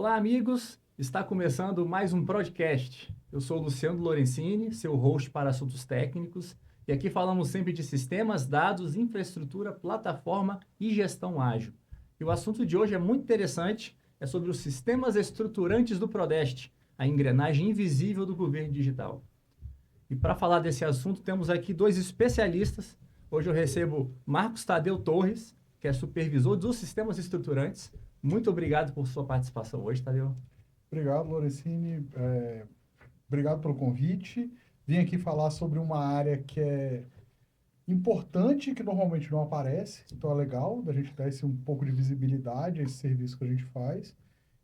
Olá, amigos! Está começando mais um podcast. Eu sou o Luciano Lorenzini, seu host para assuntos técnicos, e aqui falamos sempre de sistemas, dados, infraestrutura, plataforma e gestão ágil. E o assunto de hoje é muito interessante, é sobre os sistemas estruturantes do Prodeste, a engrenagem invisível do governo digital. E para falar desse assunto, temos aqui dois especialistas. Hoje eu recebo Marcos Tadeu Torres, que é supervisor dos sistemas estruturantes. Muito obrigado por sua participação hoje, Tadeu. Obrigado, Lorecine. Obrigado pelo convite. Vim aqui falar sobre uma área que é importante, que normalmente não aparece. Então é legal da gente dar um pouco de visibilidade a esse serviço que a gente faz.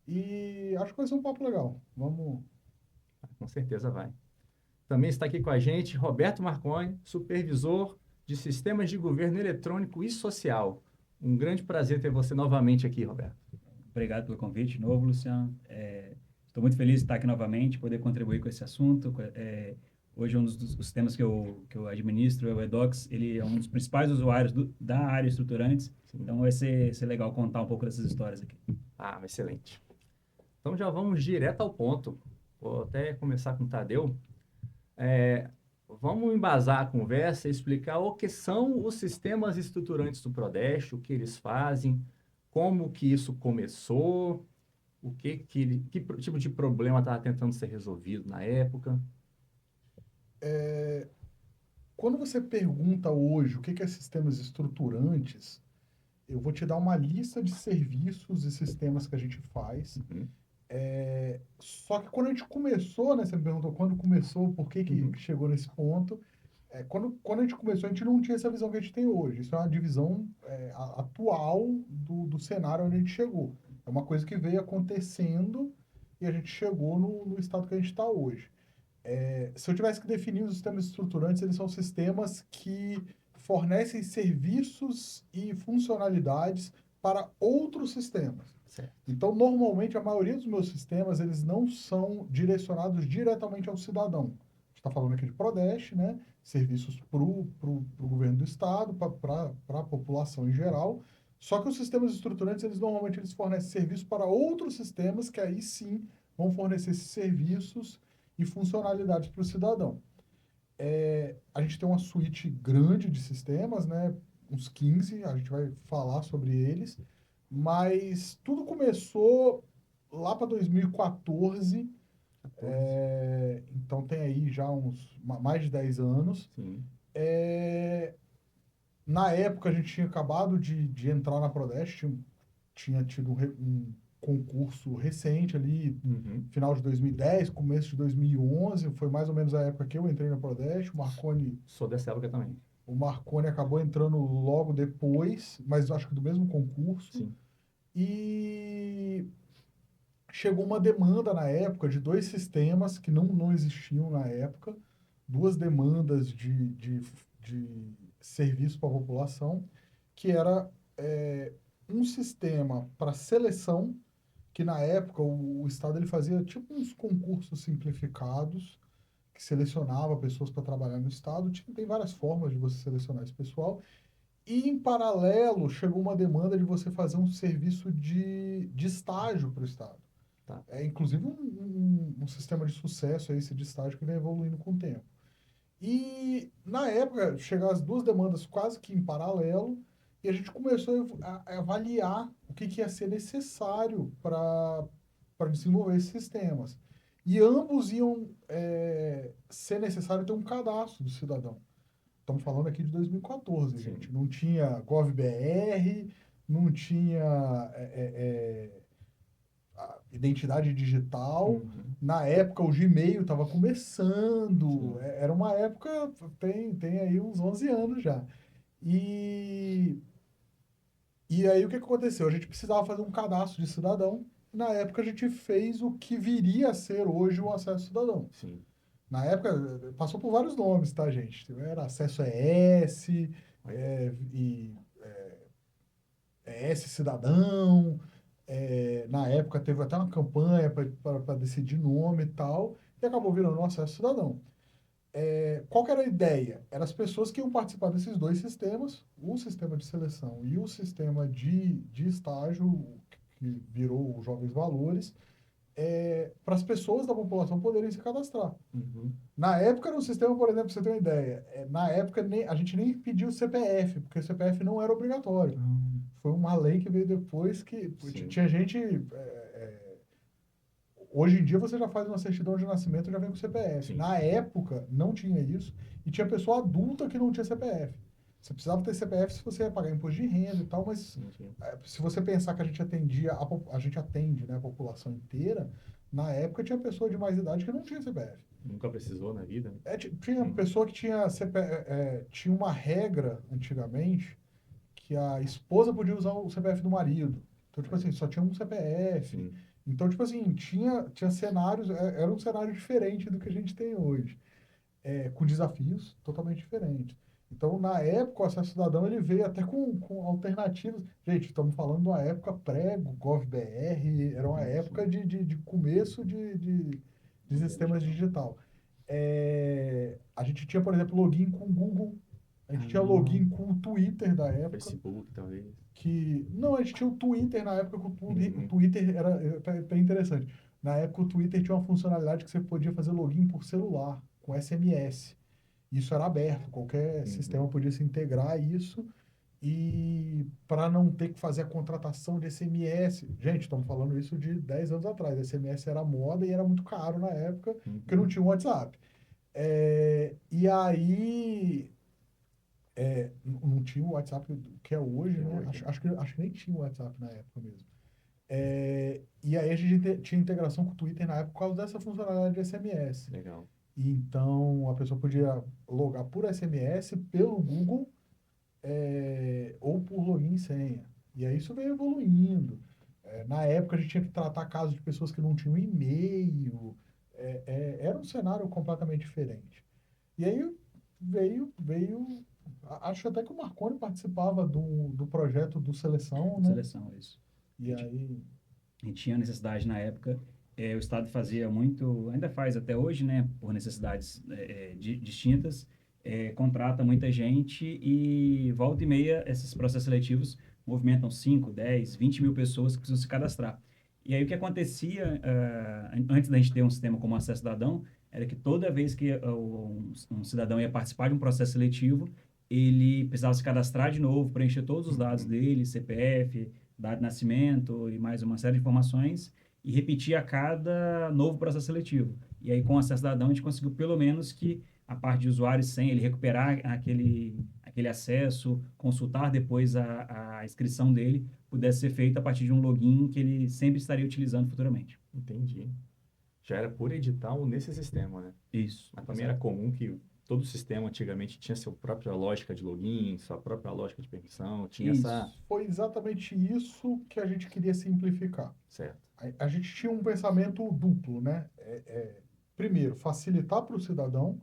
E acho que vai ser um papo legal. Vamos. Com certeza vai. Também está aqui com a gente Roberto Marconi, supervisor de sistemas de governo eletrônico e social. Um grande prazer ter você novamente aqui, Roberto. Obrigado pelo convite de novo, Luciano. Estou muito feliz de estar aqui novamente, poder contribuir com esse assunto. Hoje, um dos temas que eu administro, o Edox, ele é um dos principais usuários da área estruturantes. Sim. Então, vai ser legal contar um pouco dessas histórias aqui. Ah, excelente. Então já vamos direto ao ponto. Vou até começar com o Tadeu. Vamos embasar a conversa e explicar o que são os sistemas estruturantes do Prodeste, o que eles fazem, como que isso começou, que tipo de problema estava tentando ser resolvido na época. Quando você pergunta hoje o que é sistemas estruturantes, eu vou te dar uma lista de serviços e sistemas que a gente faz. Uhum. Só que quando a gente começou, né? Você me perguntou quando começou, por que Uhum. chegou nesse ponto. Quando a gente começou, a gente não tinha essa visão que a gente tem hoje. Isso é uma divisão atual do cenário onde a gente chegou. É uma coisa que veio acontecendo e a gente chegou no estado que a gente está hoje. Se eu tivesse que definir os sistemas estruturantes, eles são sistemas que fornecem serviços e funcionalidades para outros sistemas. Certo. Então, normalmente, a maioria dos meus sistemas, eles não são direcionados diretamente ao cidadão. A gente está falando aqui de Prodeste, né? Serviços para o governo do estado, para a população em geral. Só que os sistemas estruturantes, normalmente eles fornecem serviços para outros sistemas que aí sim vão fornecer esses serviços e funcionalidades para o cidadão. A gente tem uma suíte grande de sistemas, né? Uns 15, a gente vai falar sobre eles. Mas tudo começou lá para 2014. 14. Então tem aí já mais de 10 anos. Sim. Na época a gente tinha acabado de entrar na Prodeste, tinha tido um concurso recente ali, Uhum. final de 2010, começo de 2011, foi mais ou menos a época que eu entrei na Prodeste. Sou dessa época também. O Marconi acabou entrando logo depois, mas acho que do mesmo concurso. Sim. E chegou uma demanda na época de dois sistemas que não existiam na época, duas demandas de serviço para a população, que era um sistema para seleção, que na época o Estado ele fazia tipo uns concursos simplificados, que selecionava pessoas para trabalhar no Estado. Tem várias formas de você selecionar esse pessoal. E, em paralelo, chegou uma demanda de você fazer um serviço de estágio para o Estado. Tá. Inclusive, um sistema de sucesso esse de estágio que vem evoluindo com o tempo. E, na época, chegaram as duas demandas quase que em paralelo, e a gente começou a avaliar o que ia ser necessário para desenvolver esses sistemas. E ambos iam ser necessário ter um cadastro do cidadão. Estamos falando aqui de 2014, Sim. gente. Não tinha GovBR, não tinha identidade digital. Uhum. Na época, o Gmail estava começando. Sim. Era uma época, tem aí uns 11 anos já. E, e aí, o que aconteceu? A gente precisava fazer um cadastro de cidadão. Na época, a gente fez o que viria a ser hoje o acesso cidadão. Sim. Na época, passou por vários nomes, tá, gente? Era Acesso ES, ES Cidadão. Na época, teve até uma campanha para decidir nome e tal, e acabou virando o Acesso Cidadão. Qual que era a ideia? Eram as pessoas que iam participar desses dois sistemas, o sistema de seleção e o sistema de estágio, que virou os Jovens Valores, para as pessoas da população poderem se cadastrar. Uhum. Na época, no sistema, por exemplo, pra você ter uma ideia, na época a gente nem pediu o CPF, porque o CPF não era obrigatório. Foi uma lei que veio depois que Sim. tinha gente. Hoje em dia você já faz uma certidão de nascimento e já vem com CPF. Sim. Na época não tinha isso e tinha pessoa adulta que não tinha CPF. Você precisava ter CPF se você ia pagar imposto de renda e tal, mas Sim. se você pensar que a gente atendia, a gente atende, né, a população inteira, na época tinha pessoa de mais idade que não tinha CPF. Nunca precisou na vida, né? Tinha pessoa que tinha CPF, tinha uma regra antigamente que a esposa podia usar o CPF do marido. Então, tipo assim, só tinha um CPF. Sim. Então, tipo assim, tinha cenários, era um cenário diferente do que a gente tem hoje, com desafios totalmente diferentes. Então, na época, o Acesso Cidadão ele veio até com alternativas. Gente, estamos falando de uma época pré-GovBR, era uma época de começo de sistemas digital. A gente tinha, por exemplo, login com o Google, a gente tinha login com o Twitter da época. Facebook, talvez. Não, a gente tinha o Twitter na época, o Uhum. Twitter era até interessante. Na época, o Twitter tinha uma funcionalidade que você podia fazer login por celular, com SMS. Isso era aberto, qualquer sistema podia se integrar a isso. E para não ter que fazer a contratação de SMS. Gente, estamos falando isso de 10 anos atrás. SMS era moda e era muito caro na época, porque não tinha o WhatsApp. E aí, não tinha o WhatsApp que é hoje, né? Acho que nem tinha o WhatsApp na época mesmo. E aí a gente tinha integração com o Twitter na época por causa dessa funcionalidade de SMS. Legal. E então a pessoa podia logar por SMS, pelo Google, ou por login e senha. E aí isso veio evoluindo. Na época a gente tinha que tratar casos de pessoas que não tinham e-mail. Era um cenário completamente diferente. E aí veio. Acho até que o Marconi participava do projeto do Seleção, né? Seleção, isso. E aí. A gente tinha necessidade na época, o Estado fazia muito, ainda faz até hoje, né, por necessidades distintas, contrata muita gente e volta e meia esses processos seletivos movimentam 5, 10, 20 mil pessoas que precisam se cadastrar. E aí o que acontecia, antes da gente ter um sistema como Acesso Cidadão, era que toda vez que um cidadão ia participar de um processo seletivo, ele precisava se cadastrar de novo, preencher todos os dados dele, CPF, data de nascimento e mais uma série de informações, e repetir a cada novo processo seletivo. E aí, com o Acesso Cidadão, a gente conseguiu pelo menos que a parte de usuário sem ele recuperar aquele acesso, consultar depois a inscrição dele, pudesse ser feita a partir de um login que ele sempre estaria utilizando futuramente. Entendi. Já era por edital nesse sistema, né? Isso. Mas também era comum que todo sistema antigamente tinha sua própria lógica de login, sua própria lógica de permissão, tinha Isso. essa... Foi exatamente isso que a gente queria simplificar. Certo. A gente tinha um pensamento duplo, né? Primeiro, facilitar para o cidadão.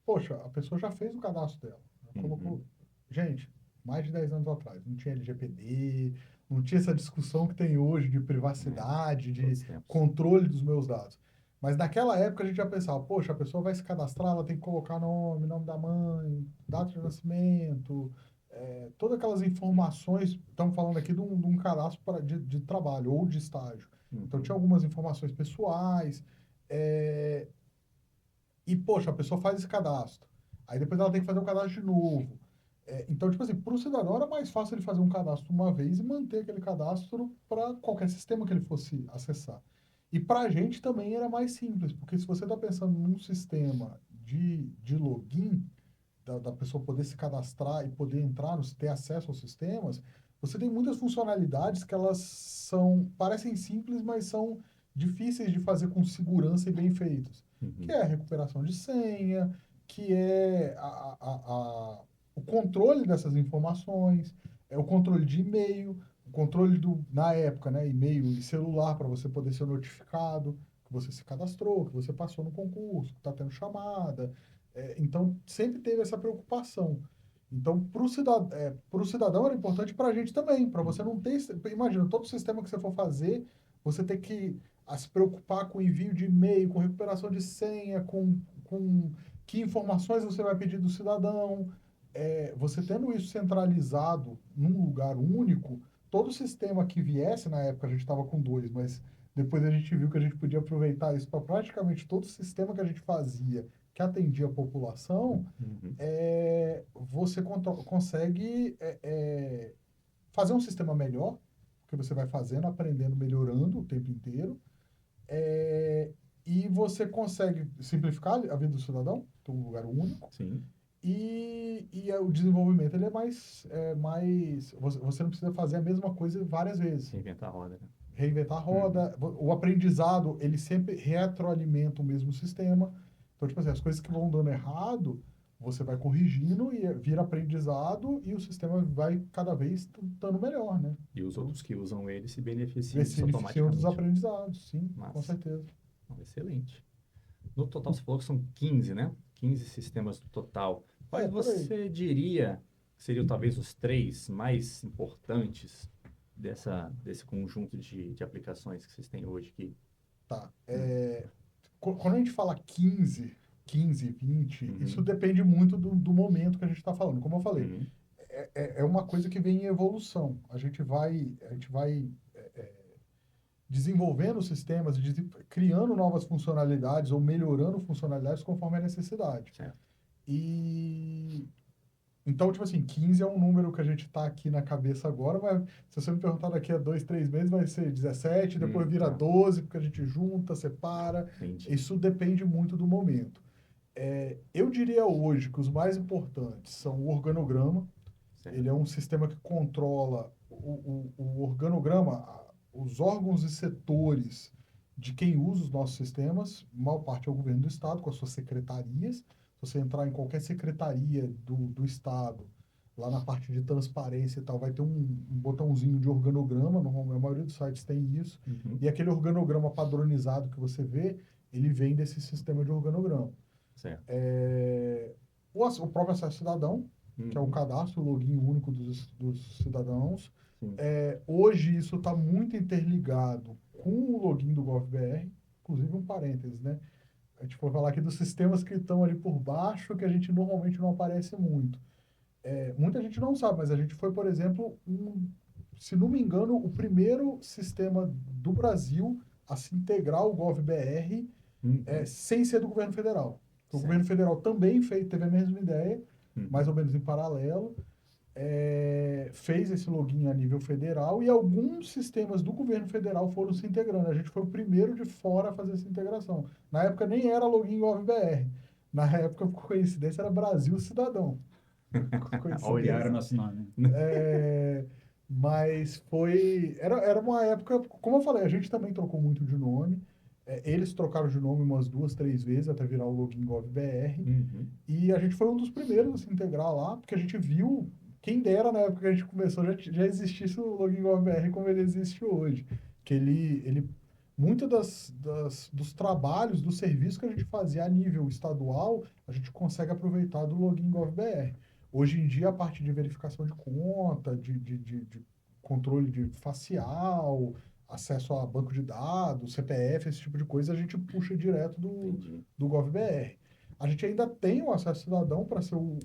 Poxa, a pessoa já fez o cadastro dela. Colocou. Gente, mais de 10 anos atrás, não tinha LGPD, não tinha essa discussão que tem hoje de privacidade, de controle dos meus dados. Mas naquela época a gente já pensava, poxa, a pessoa vai se cadastrar, ela tem que colocar nome da mãe, data de nascimento, todas aquelas informações. Estamos falando aqui de um cadastro de trabalho ou de estágio. Então tinha algumas informações pessoais. E, poxa, a pessoa faz esse cadastro. Aí depois ela tem que fazer um cadastro de novo. Então, tipo assim, para o cidadão era mais fácil ele fazer um cadastro uma vez e manter aquele cadastro para qualquer sistema que ele fosse acessar. E para a gente também era mais simples, porque se você está pensando num sistema de login, da pessoa poder se cadastrar e poder entrar, ter acesso aos sistemas, você tem muitas funcionalidades que elas parecem simples, mas são difíceis de fazer com segurança e bem feitas. Que é a recuperação de senha, que é o controle dessas informações, o controle de e-mail, o controle na época, né, e-mail e celular para você poder ser notificado que você se cadastrou, que você passou no concurso, que está tendo chamada. Então, sempre teve essa preocupação. Então, para o cidadão era importante para a gente também, para você não ter... Imagina, todo sistema que você for fazer, você tem que se preocupar com envio de e-mail, com recuperação de senha, com que informações você vai pedir do cidadão. Você tendo isso centralizado num lugar único, todo sistema que viesse, na época a gente estava com 2, mas depois a gente viu que a gente podia aproveitar isso para praticamente todo sistema que a gente fazia, que atendia a população, Uhum. você consegue fazer um sistema melhor, porque você vai fazendo, aprendendo, melhorando o tempo inteiro, é, e você consegue simplificar a vida do cidadão, ter um lugar único, Sim. e o desenvolvimento ele é mais você não precisa fazer a mesma coisa várias vezes. Reinventar a roda, né? Reinventar a roda, o aprendizado, ele sempre retroalimenta o mesmo sistema. Então, tipo assim, as coisas que vão dando errado, você vai corrigindo e vira aprendizado e o sistema vai cada vez estando melhor, né? E os outros que usam ele se beneficiam Eles se disso beneficiam dos automaticamente. aprendizados, sim, com Massa. certeza. Excelente. No total, você falou que são 15, né? 15 sistemas no total. Quais Por aí. você diria que seriam talvez os 3 mais importantes desse conjunto de aplicações que vocês têm hoje aqui? Tá. Quando a gente fala 15, 20, Uhum. isso depende muito do momento que a gente está falando. Como eu falei, Uhum. é uma coisa que vem em evolução. A gente vai desenvolvendo sistemas, criando novas funcionalidades ou melhorando funcionalidades conforme a necessidade. Certo. E então, tipo assim, 15 é um número que a gente está aqui na cabeça agora, mas se você me perguntar daqui a 2, 3 meses, vai ser 17, depois vira Tá. 12, porque a gente junta, separa. Entendi. Isso depende muito do momento. Eu diria hoje que os mais importantes são o organograma. Certo. Ele é um sistema que controla o organograma, os órgãos e setores de quem usa os nossos sistemas. A maior parte é o governo do estado, com as suas secretarias. Se você entrar em qualquer secretaria do estado, lá na parte de transparência e tal, vai ter um botãozinho de organograma. Normalmente, a maioria dos sites tem isso. Uhum. E aquele organograma padronizado que você vê, ele vem desse sistema de organograma. Certo. O próprio acesso cidadão, que é o Uhum. cadastro, o login único dos cidadãos. Sim. Hoje isso está muito interligado com o login do GovBR, inclusive um parênteses, né? A gente for falar aqui dos sistemas que estão ali por baixo, que a gente normalmente não aparece muito. Muita gente não sabe, mas a gente foi, por exemplo, se não me engano, o primeiro sistema do Brasil a se integrar ao GovBR Uhum. sem ser do governo federal. O Certo. governo federal também teve a mesma ideia, Uhum. mais ou menos em paralelo, fez esse login a nível federal e alguns sistemas do governo federal foram se integrando. A gente foi o primeiro de fora a fazer essa integração. Na época nem era login GovBR. Na época, por coincidência, era Brasil Cidadão. Copiaram o nosso nome. Mas era uma época, como eu falei, a gente também trocou muito de nome. Eles trocaram de nome umas 2, 3 vezes até virar o login GovBR. Uhum. E a gente foi um dos primeiros a se integrar lá, porque a gente viu, quem dera na época que a gente começou, já existisse o login GovBR como ele existe hoje. Que muito dos trabalhos, dos serviços que a gente fazia a nível estadual, a gente consegue aproveitar do login GovBR. Hoje em dia, a parte de verificação de conta, de controle de facial, acesso a banco de dados, CPF, esse tipo de coisa, a gente puxa direto Entendi. do GovBR. A gente ainda tem o acesso cidadão para ser o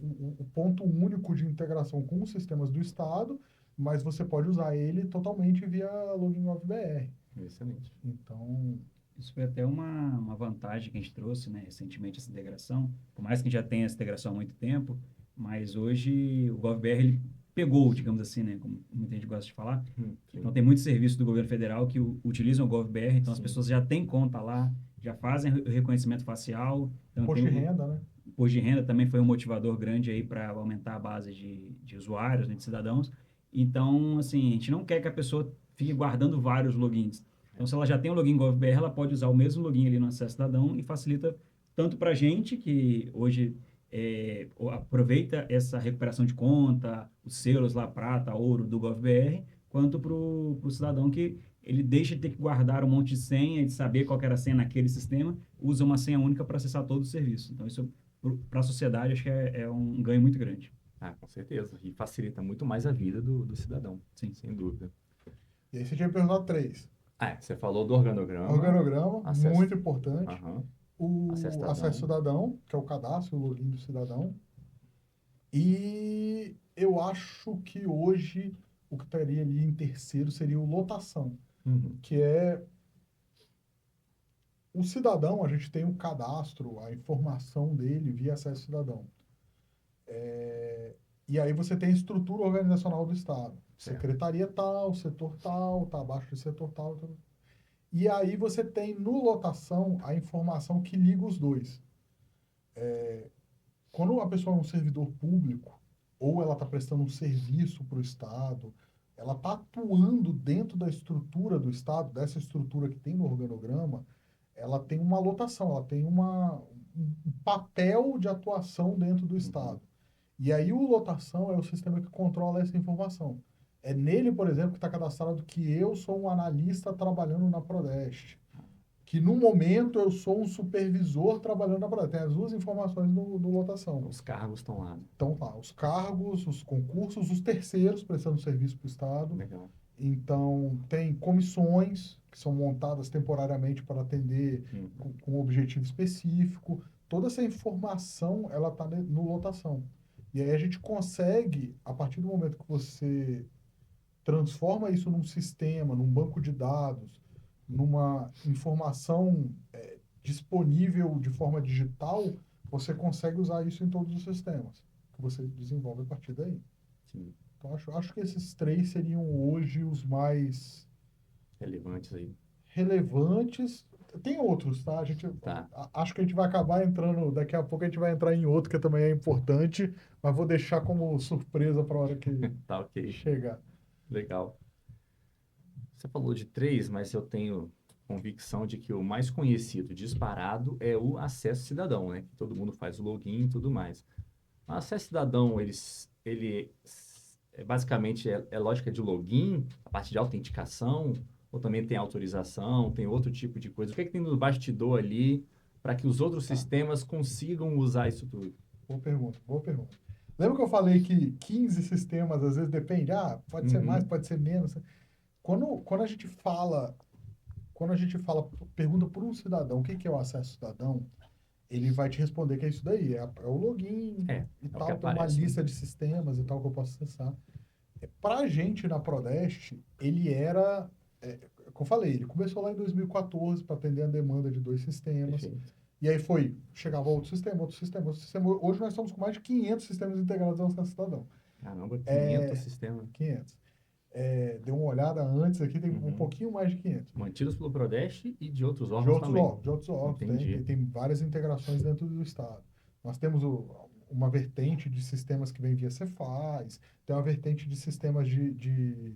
ponto único de integração com os sistemas do Estado, mas você pode usar ele totalmente via login GovBR. Excelente. Então, Isso foi até uma vantagem que a gente trouxe, né, recentemente, essa integração. Por mais que a gente já tenha essa integração há muito tempo, mas hoje o GovBR ele pegou, digamos assim, né, como muita gente gosta de falar. Sim. Então, tem muitos serviços do governo federal que utilizam o GovBR, então as Sim. pessoas já têm conta lá, já fazem o reconhecimento facial. Então, imposto de renda, né? Imposto de renda também foi um motivador grande aí para aumentar a base de usuários, né, de cidadãos. Então, assim, a gente não quer que a pessoa fique guardando vários logins. Então, se ela já tem o login GovBR, ela pode usar o mesmo login ali no Acesso Cidadão e facilita tanto para a gente, que hoje aproveita essa recuperação de conta, os selos lá, prata, ouro do GovBR, quanto para o cidadão que ele deixa de ter que guardar um monte de senha, de saber qual que era a senha naquele sistema, usa uma senha única para acessar todo o serviço. Então, isso para a sociedade, acho que é um ganho muito grande. Com certeza. E facilita muito mais a vida do cidadão. Sim. Sem dúvida. E aí você tinha perguntado 3. Você falou do organograma. Organograma, acesso. muito importante. Aham. O Acesso acesso cidadão, que é o cadastro, o login do cidadão. E eu acho que hoje o que estaria ali em terceiro seria o lotação, Uhum. que é o cidadão, a gente tem o cadastro, a informação dele via acesso cidadão. E aí você tem a estrutura organizacional do Estado. Certo. Secretaria tal, setor tal, tá abaixo do setor tal. Tal. E aí você tem no lotação a informação que liga os dois. Quando a pessoa é um servidor público, ou ela está prestando um serviço para o Estado, ela está atuando dentro da estrutura do Estado, dessa estrutura que tem no organograma, ela tem uma lotação, ela tem um papel de atuação dentro do Estado. E aí o lotação é o sistema que controla essa informação. É nele, por exemplo, que está cadastrado que eu sou um analista trabalhando na Prodeste. Que no momento eu sou um supervisor trabalhando na Prodeste. Tem as duas informações no lotação. Os cargos estão lá. Então lá, os cargos, os concursos, os terceiros prestando serviço para o Estado. Legal. Então, tem comissões que são montadas temporariamente para atender com um objetivo específico. Toda essa informação, ela está no lotação. E aí a gente consegue, a partir do momento que você transforma isso num sistema, num banco de dados, numa informação disponível de forma digital, você consegue usar isso em todos os sistemas que você desenvolve a partir daí. Sim. Então, acho que esses três seriam hoje os mais Relevantes aí. relevantes. Tem outros, tá? Acho que a gente vai acabar entrando, daqui a pouco a gente vai entrar em outro que também é importante, mas vou deixar como surpresa para a hora que Tá ok. chegar. Legal. Você falou de três, mas eu tenho convicção de que o mais conhecido, disparado, é o acesso cidadão, né? Que todo mundo faz o login e tudo mais. O acesso cidadão, ele basicamente é lógica de login, a parte de autenticação, ou também tem autorização, tem outro tipo de coisa. O que é que tem no bastidor ali para que os outros sistemas consigam usar isso tudo? Boa pergunta, boa pergunta. Lembra que eu falei que 15 sistemas, às vezes depende, pode ser mais, pode ser menos. Quando a gente fala, pergunta por um cidadão o que é o acesso cidadão, ele vai te responder que é isso daí, é o login e tal, tem uma lista de sistemas e tal que eu posso acessar. Para a gente na Prodeste, ele era, como eu falei, ele começou lá em 2014 para atender a demanda de 2 sistemas. Perfeito. E aí chegava outro sistema, outro sistema, outro sistema. Hoje nós estamos com mais de 500 sistemas integrados ao acesso cidadão. Caramba, 500 sistemas. 500. Dei uma olhada antes aqui, tem um pouquinho mais de 500. Mantidos pelo Prodeste e de outros órgãos também. De outros órgãos. Entendi. Tem várias integrações dentro do Estado. Nós temos uma vertente de sistemas que vem via Cefaz, tem uma vertente de sistemas de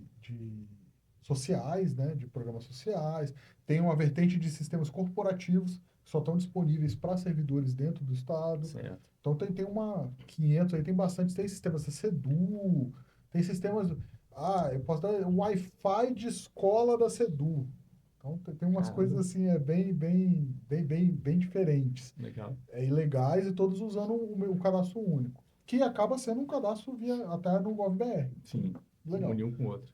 sociais, né, de programas sociais, tem uma vertente de sistemas corporativos que só estão disponíveis para servidores dentro do Estado. Certo. Então tem 500 aí, tem bastante, tem sistemas da SEDU, tem sistemas, eu posso dar um Wi-Fi de escola da SEDU. Então tem umas coisas assim, bem diferentes. Legal. Ilegais e todos usando o cadastro único, que acaba sendo um cadastro via até no GovBR. Sim, legal. Unir um com o outro.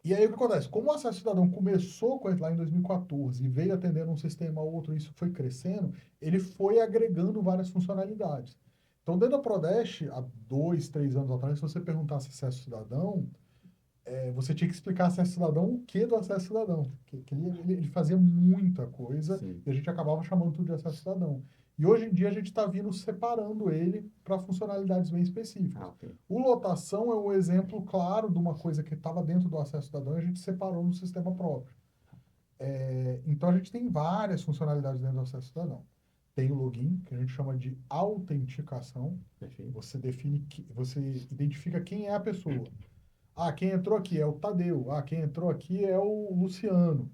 E aí o que acontece? Como o acesso cidadão começou com ele lá em 2014 e veio atendendo um sistema ao outro, e isso foi crescendo, ele foi agregando várias funcionalidades. Então, dentro da Prodeste, há 2, 3 anos atrás, se você perguntasse acesso cidadão, você tinha que explicar acesso cidadão o que do acesso cidadão. Que ele fazia muita coisa. Sim. E a gente acabava chamando tudo de acesso cidadão. E hoje em dia a gente está vindo separando ele para funcionalidades bem específicas. Okay. O lotação é um exemplo claro de uma coisa que estava dentro do acesso cidadão e a gente separou no sistema próprio. Então a gente tem várias funcionalidades dentro do acesso cidadão. Tem o login, que a gente chama de autenticação. Perfeito. Você identifica quem é a pessoa. Quem entrou aqui é o Tadeu. Quem entrou aqui é o Luciano.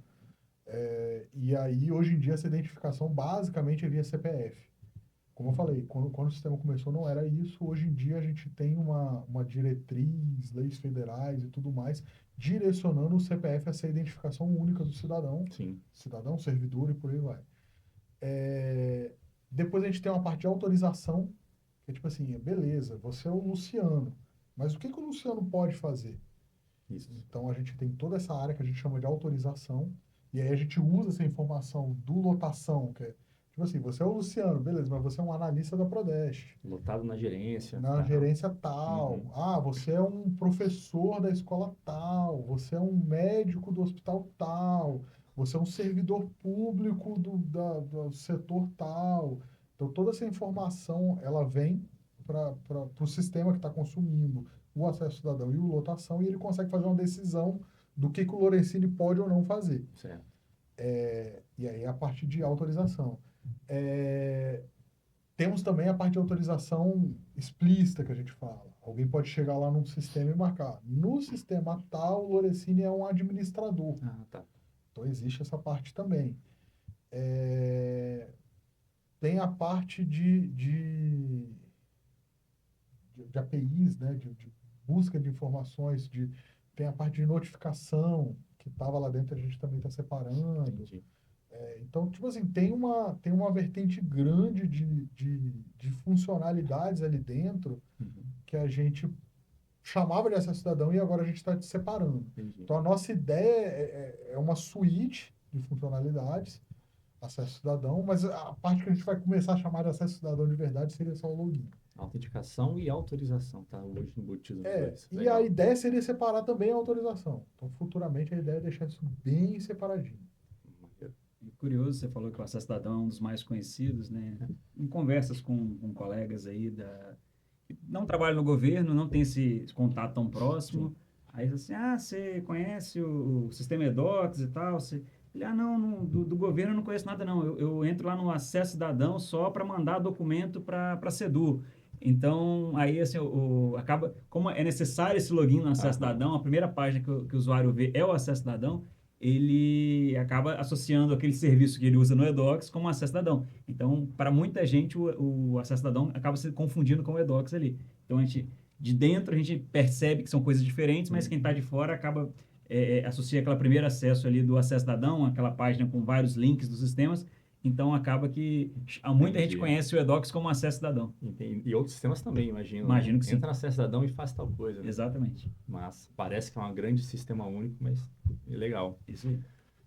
E aí, hoje em dia, essa identificação basicamente é via CPF. Como eu falei, quando o sistema começou não era isso. Hoje em dia a gente tem uma diretriz, leis federais e tudo mais, direcionando o CPF a ser a identificação única do cidadão. Sim. Cidadão, servidor e por aí vai. Depois a gente tem uma parte de autorização, que é tipo assim, beleza, você é o Luciano, mas o que o Luciano pode fazer? Isso. Então a gente tem toda essa área que a gente chama de autorização, e aí a gente usa essa informação do lotação, que Tipo assim, você é o Luciano, beleza, mas você é um analista da Prodeste, Lotado na gerência. na Tá. gerência tal. Uhum. Ah, você é um professor da escola tal. Você é um médico do hospital tal. Você é um servidor público do setor tal. Então, toda essa informação, ela vem para o sistema que está consumindo o acesso cidadão e o lotação, e ele consegue fazer uma decisão do que o Lorenzini pode ou não fazer. Certo. E aí a parte de autorização. É, temos também a parte de autorização explícita que a gente fala. Alguém pode chegar lá num sistema e marcar. No sistema tal, o Lorenzini é um administrador. Ah, tá. Então existe essa parte também. É, tem a parte de APIs, né? De busca de informações, tem a parte de notificação, que estava lá dentro, a gente também está separando. Entendi. Então, tipo assim, tem uma vertente grande de funcionalidades ali dentro Uhum. que a gente chamava de acesso cidadão e agora a gente está separando. Entendi. Então, a nossa ideia é uma suíte de funcionalidades, acesso cidadão, mas a parte que a gente vai começar a chamar de acesso cidadão de verdade seria só o login. Autenticação e autorização, tá? Hoje embutido nos dois. E a Legal. ideia seria separar também a autorização. Então, futuramente, a ideia é deixar isso bem separadinho. Maneiro. É curioso, você falou que o acesso cidadão é um dos mais conhecidos, né? Em conversas com colegas aí que não trabalham no governo, não tem esse contato tão próximo. Aí assim, você conhece o sistema eDocs e tal? Não, do governo eu não conheço nada não. Eu entro lá no acesso cidadão só para mandar documento para a SEDU. Então, aí assim, acaba, como é necessário esse login no acesso cidadão, a primeira página que o usuário vê é o acesso cidadão, ele acaba associando aquele serviço que ele usa no eDocs como acesso cidadão. Então, para muita gente, o acesso cidadão acaba se confundindo com o eDocs ali. Então, de dentro, a gente percebe que são coisas diferentes, mas quem está de fora acaba associa aquele primeiro acesso ali do acesso cidadão, aquela página com vários links dos sistemas. Então, acaba que muita gente Entendi. conhece o eDocs como acesso cidadão. Entendi. E outros sistemas também, imagino. Imagino Né? que sim. Entra na acesso cidadão e faz tal coisa. Né? Exatamente. Mas parece que é um grande sistema único, mas é legal. Isso aí.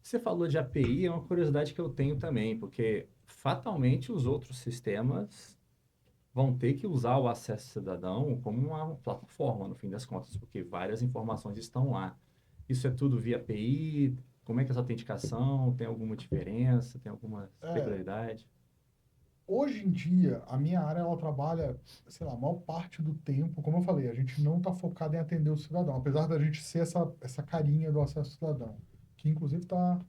Você falou de API, é uma curiosidade que eu tenho também, porque fatalmente os outros sistemas vão ter que usar o acesso cidadão como uma plataforma, no fim das contas, porque várias informações estão lá. Isso é tudo via API? Como é que é essa autenticação? Tem alguma diferença? Tem alguma peculiaridade? Hoje em dia, a minha área, ela trabalha, sei lá, a maior parte do tempo, como eu falei, a gente não está focado em atender o cidadão, apesar da gente ser essa carinha do acesso cidadão, que inclusive está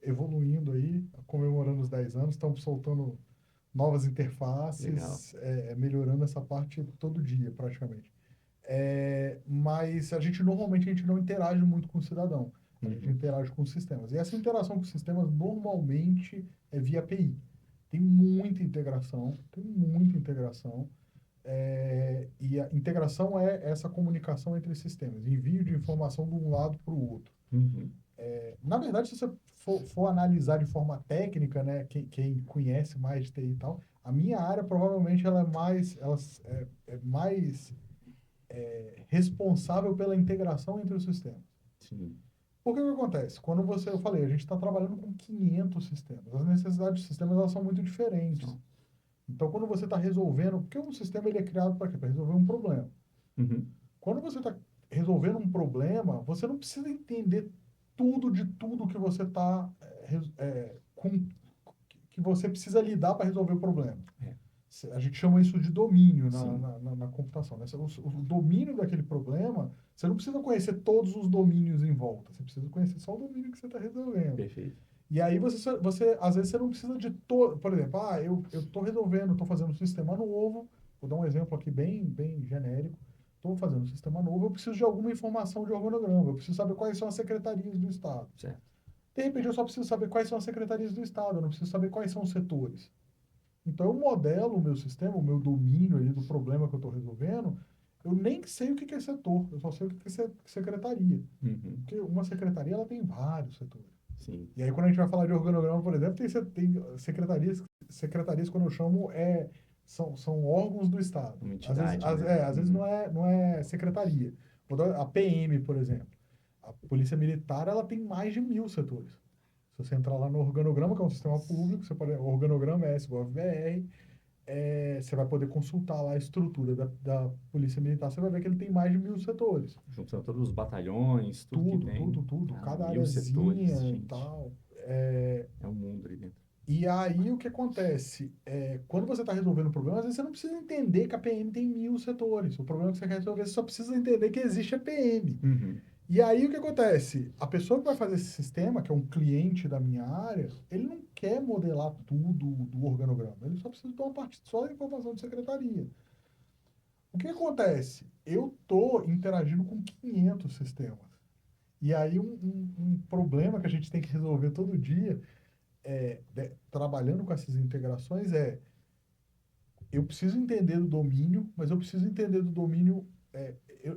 evoluindo aí, comemorando os 10 anos, estamos soltando novas interfaces, melhorando essa parte todo dia, praticamente. Mas normalmente a gente não interage muito com o cidadão, a gente interage com os sistemas. E essa interação com os sistemas normalmente é via API. Tem muita integração. E a integração é essa comunicação entre sistemas, envio de informação de um lado para o outro. Uhum. Na verdade, se você for analisar de forma técnica, né, quem conhece mais de TI e tal, a minha área provavelmente ela é mais responsável pela integração entre os sistemas. Sim. Por que acontece? Quando eu falei, a gente está trabalhando com 500 sistemas. As necessidades dos sistemas elas são muito diferentes. Então. Então, quando você está resolvendo, porque um sistema ele é criado para quê? Para resolver um problema. Uhum. Quando você está resolvendo um problema, você não precisa entender tudo de tudo que você está que você precisa lidar para resolver o problema. A gente chama isso de domínio na computação. Né? O domínio daquele problema, você não precisa conhecer todos os domínios em volta. Você precisa conhecer só o domínio que você está resolvendo. Perfeito. E aí, às vezes, você não precisa de todo... Por exemplo, eu estou resolvendo, estou fazendo um sistema novo. Vou dar um exemplo aqui bem genérico. Estou fazendo um sistema novo, eu preciso de alguma informação de organograma. Eu preciso saber quais são as secretarias do Estado. Certo. De repente, eu só preciso saber quais são as secretarias do Estado. Eu não preciso saber quais são os setores. Então, eu modelo o meu sistema, o meu domínio ali do problema que eu estou resolvendo. Eu nem sei o que é setor. Eu só sei o que é secretaria. Uhum. Porque uma secretaria, ela tem vários setores. Sim. E aí, quando a gente vai falar de organograma, por exemplo, tem secretarias, quando eu chamo, são órgãos do Estado. Uma entidade, né? Às vezes não é secretaria. Vou dar a PM, por exemplo. A Polícia Militar, ela tem mais de 1000 setores. Se você entrar lá no organograma, que é um sistema público, o organograma é SGOV-BR, você vai poder consultar lá a estrutura da Polícia Militar, você vai ver que ele tem mais de 1.000 setores. Juntando todos os batalhões, tudo que tem. Tudo. Cada 1.000 setores, areazinha e gente. tal. É um mundo ali dentro. E aí o que acontece? Quando você está resolvendo o problema, às vezes você não precisa entender que a PM tem 1.000 setores. O problema que você quer resolver, você só precisa entender que existe a PM. Uhum. E aí o que acontece? A pessoa que vai fazer esse sistema, que é um cliente da minha área, ele não quer modelar tudo do organograma. Ele só precisa de uma parte só da informação de secretaria. O que acontece? Eu estou interagindo com 500 sistemas. E aí um problema que a gente tem que resolver todo dia, trabalhando com essas integrações, eu preciso entender do domínio, mas eu preciso entender do domínio.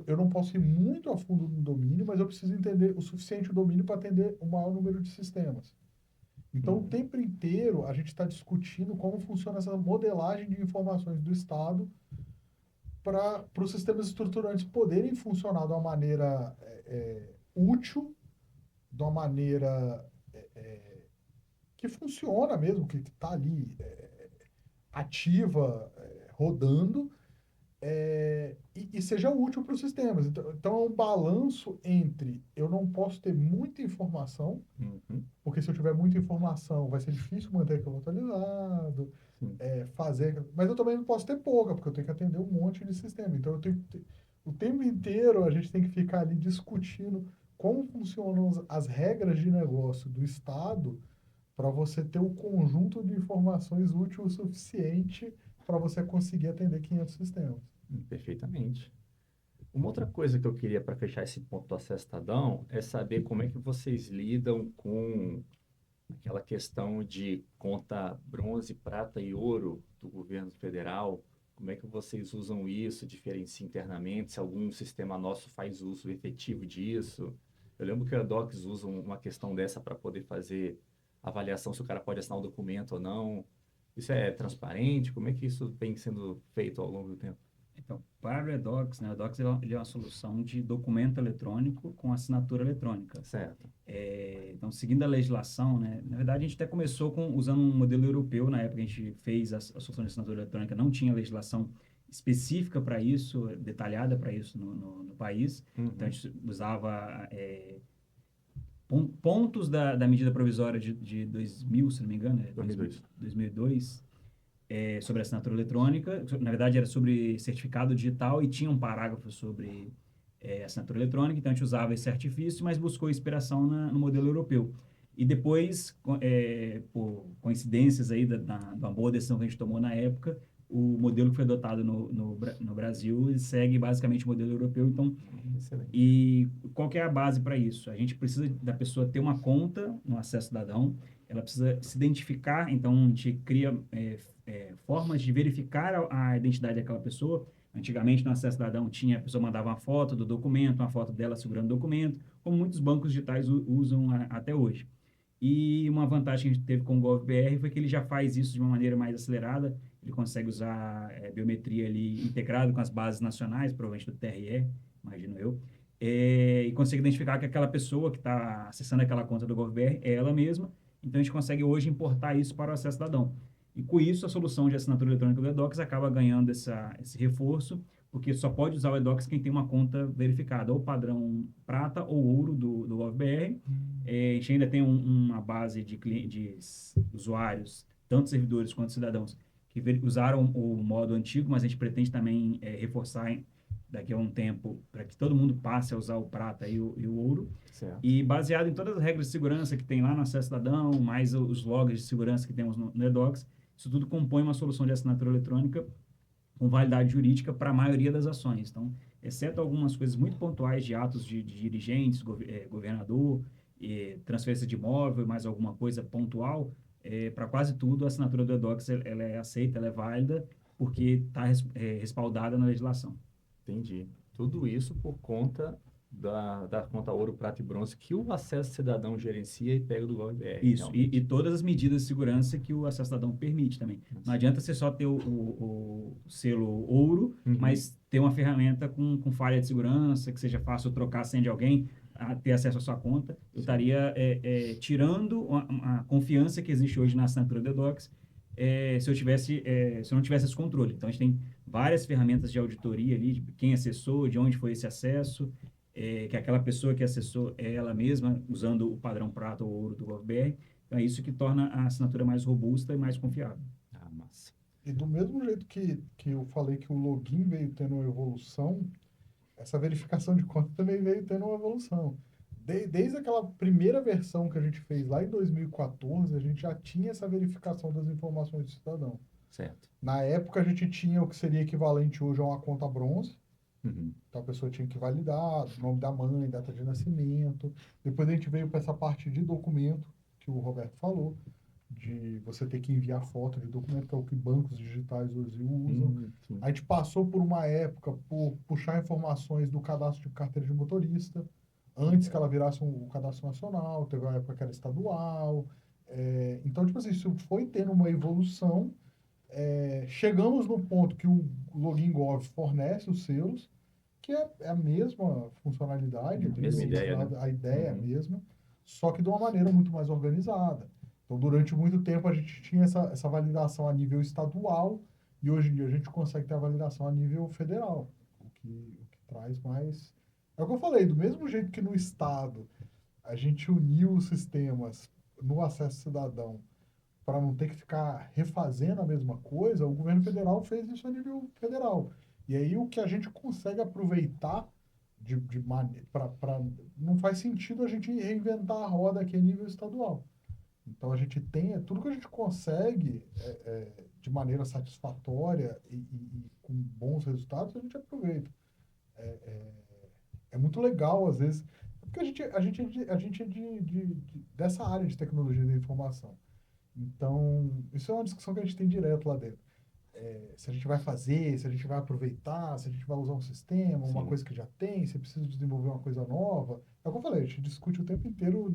Eu não posso ir muito a fundo no domínio, mas eu preciso entender o suficiente o domínio para atender o maior número de sistemas. Então, o tempo inteiro, a gente está discutindo como funciona essa modelagem de informações do Estado para os sistemas estruturantes poderem funcionar de uma maneira útil, de uma maneira que funciona mesmo, que está ali ativa, rodando, e seja útil para os sistemas. Então, é um balanço entre eu não posso ter muita informação, porque se eu tiver muita informação, vai ser difícil manter aquilo atualizado, mas eu também não posso ter pouca, porque eu tenho que atender um monte de sistema. Então, o tempo inteiro a gente tem que ficar ali discutindo como funcionam as regras de negócio do Estado para você ter o conjunto de informações útil o suficiente para você conseguir atender 500 sistemas. Perfeitamente. Uma outra coisa que eu queria para fechar esse ponto do acesso cidadão é saber como é que vocês lidam com aquela questão de conta bronze, prata e ouro do governo federal. Como é que vocês usam isso, diferencia internamente, se algum sistema nosso faz uso efetivo disso? Eu lembro que a Docs usa uma questão dessa para poder fazer avaliação se o cara pode assinar o documento ou não. Isso é transparente? Como é que isso vem sendo feito ao longo do tempo? Então, para o eDocs, né, o eDocs ele é uma solução de documento eletrônico com assinatura eletrônica. Certo. Então, seguindo a legislação, né, na verdade, a gente até começou usando um modelo europeu. Na época, a gente fez a solução de assinatura eletrônica, não tinha legislação específica para isso, detalhada para isso no país. Então, a gente usava pontos da medida provisória de 2000, se não me engano, 2002, sobre assinatura eletrônica. Na verdade, era sobre certificado digital e tinha um parágrafo sobre assinatura eletrônica. Então, a gente usava esse artifício, mas buscou inspiração no modelo europeu. E depois, por coincidências aí de uma boa decisão que a gente tomou na época, o modelo que foi adotado no Brasil segue basicamente o modelo europeu. Então, excelente. E qual que é a base para isso? A gente precisa da pessoa ter uma conta no Acesso Cidadão, ela precisa se identificar. Então, a gente cria formas de verificar a identidade daquela pessoa. Antigamente, no Acesso Cidadão, a pessoa mandava uma foto do documento, uma foto dela segurando o documento, como muitos bancos digitais usam até hoje. E uma vantagem que a gente teve com o GovBR foi que ele já faz isso de uma maneira mais acelerada. Ele consegue usar biometria ali integrado com as bases nacionais, provavelmente do TRE, imagino eu, e consegue identificar que aquela pessoa que está acessando aquela conta do GovBR é ela mesma. Então, a gente consegue hoje importar isso para o Acesso Cidadão. E com isso, a solução de assinatura eletrônica do eDocs acaba ganhando esse reforço, porque só pode usar o eDocs quem tem uma conta verificada, ou padrão prata ou ouro do GovBR. A gente ainda tem uma base de usuários, tanto servidores quanto cidadãos, que usaram o modo antigo, mas a gente pretende também reforçar daqui a um tempo para que todo mundo passe a usar o prata e o ouro. Certo. E baseado em todas as regras de segurança que tem lá no Acesso Cidadão, mais os logs de segurança que temos no eDocs, isso tudo compõe uma solução de assinatura eletrônica com validade jurídica para a maioria das ações. Então, exceto algumas coisas muito pontuais de atos de dirigentes, governador, transferência de imóvel, mais alguma coisa pontual, para quase tudo a assinatura do eDocs ela é aceita, ela é válida, porque está respaldada na legislação. Entendi. Tudo isso por conta da conta ouro, prata e bronze que o Acesso Cidadão gerencia e pega do GovBR. Isso, e todas as medidas de segurança que o Acesso Cidadão permite também. Não adianta você só ter o selo ouro, mas ter uma ferramenta com falha de segurança, que seja fácil trocar a senha de alguém. a ter acesso à sua conta, eu estaria tirando a confiança que existe hoje na assinatura do eDocs, se eu não tivesse esse controle. Então, a gente tem várias ferramentas de auditoria ali, de quem acessou, de onde foi esse acesso, que aquela pessoa que acessou é ela mesma, usando o padrão prata ou ouro do GovBR. Então, é isso que torna a assinatura mais robusta e mais confiável. Ah, massa. E do mesmo jeito que eu falei que o login veio tendo uma evolução, essa verificação de conta também veio tendo uma evolução. Desde aquela primeira versão que a gente fez lá em 2014, a gente já tinha essa verificação das informações do cidadão. Certo. Na época, a gente tinha o que seria equivalente hoje a uma conta bronze. Uhum. Então, a pessoa tinha que validar o nome da mãe, data de nascimento. Depois a gente veio para essa parte de documento, que o Roberto falou, de você ter que enviar foto de documento, que é o que bancos digitais hoje usam. Sim. A gente passou por uma época por puxar informações do cadastro de carteira de motorista, antes que ela virasse o cadastro nacional, teve uma época que era estadual. Então, tipo assim, isso foi tendo uma evolução. Chegamos no ponto que o Login Gov fornece os selos, que é a mesma funcionalidade, Mesma ideia, né? a ideia é a Uhum. mesma, só que de uma maneira muito mais organizada. Então, durante muito tempo, a gente tinha essa validação a nível estadual e hoje em dia a gente consegue ter a validação a nível federal, o que traz mais... É o que eu falei, do mesmo jeito que no Estado a gente uniu os sistemas no acesso cidadão para não ter que ficar refazendo a mesma coisa, o governo federal fez isso a nível federal. E aí o que a gente consegue aproveitar de maneira... Não faz sentido a gente reinventar a roda aqui a nível estadual. Então, a gente tem tudo que a gente consegue de maneira satisfatória e com bons resultados, a gente aproveita. É muito legal, às vezes, porque a gente é dessa área de tecnologia da informação. Então, isso é uma discussão que a gente tem direto lá dentro. Se a gente vai fazer, se a gente vai aproveitar, se a gente vai usar um sistema, uma Sim. coisa que já tem, se precisa desenvolver uma coisa nova. É o que eu falei, a gente discute o tempo inteiro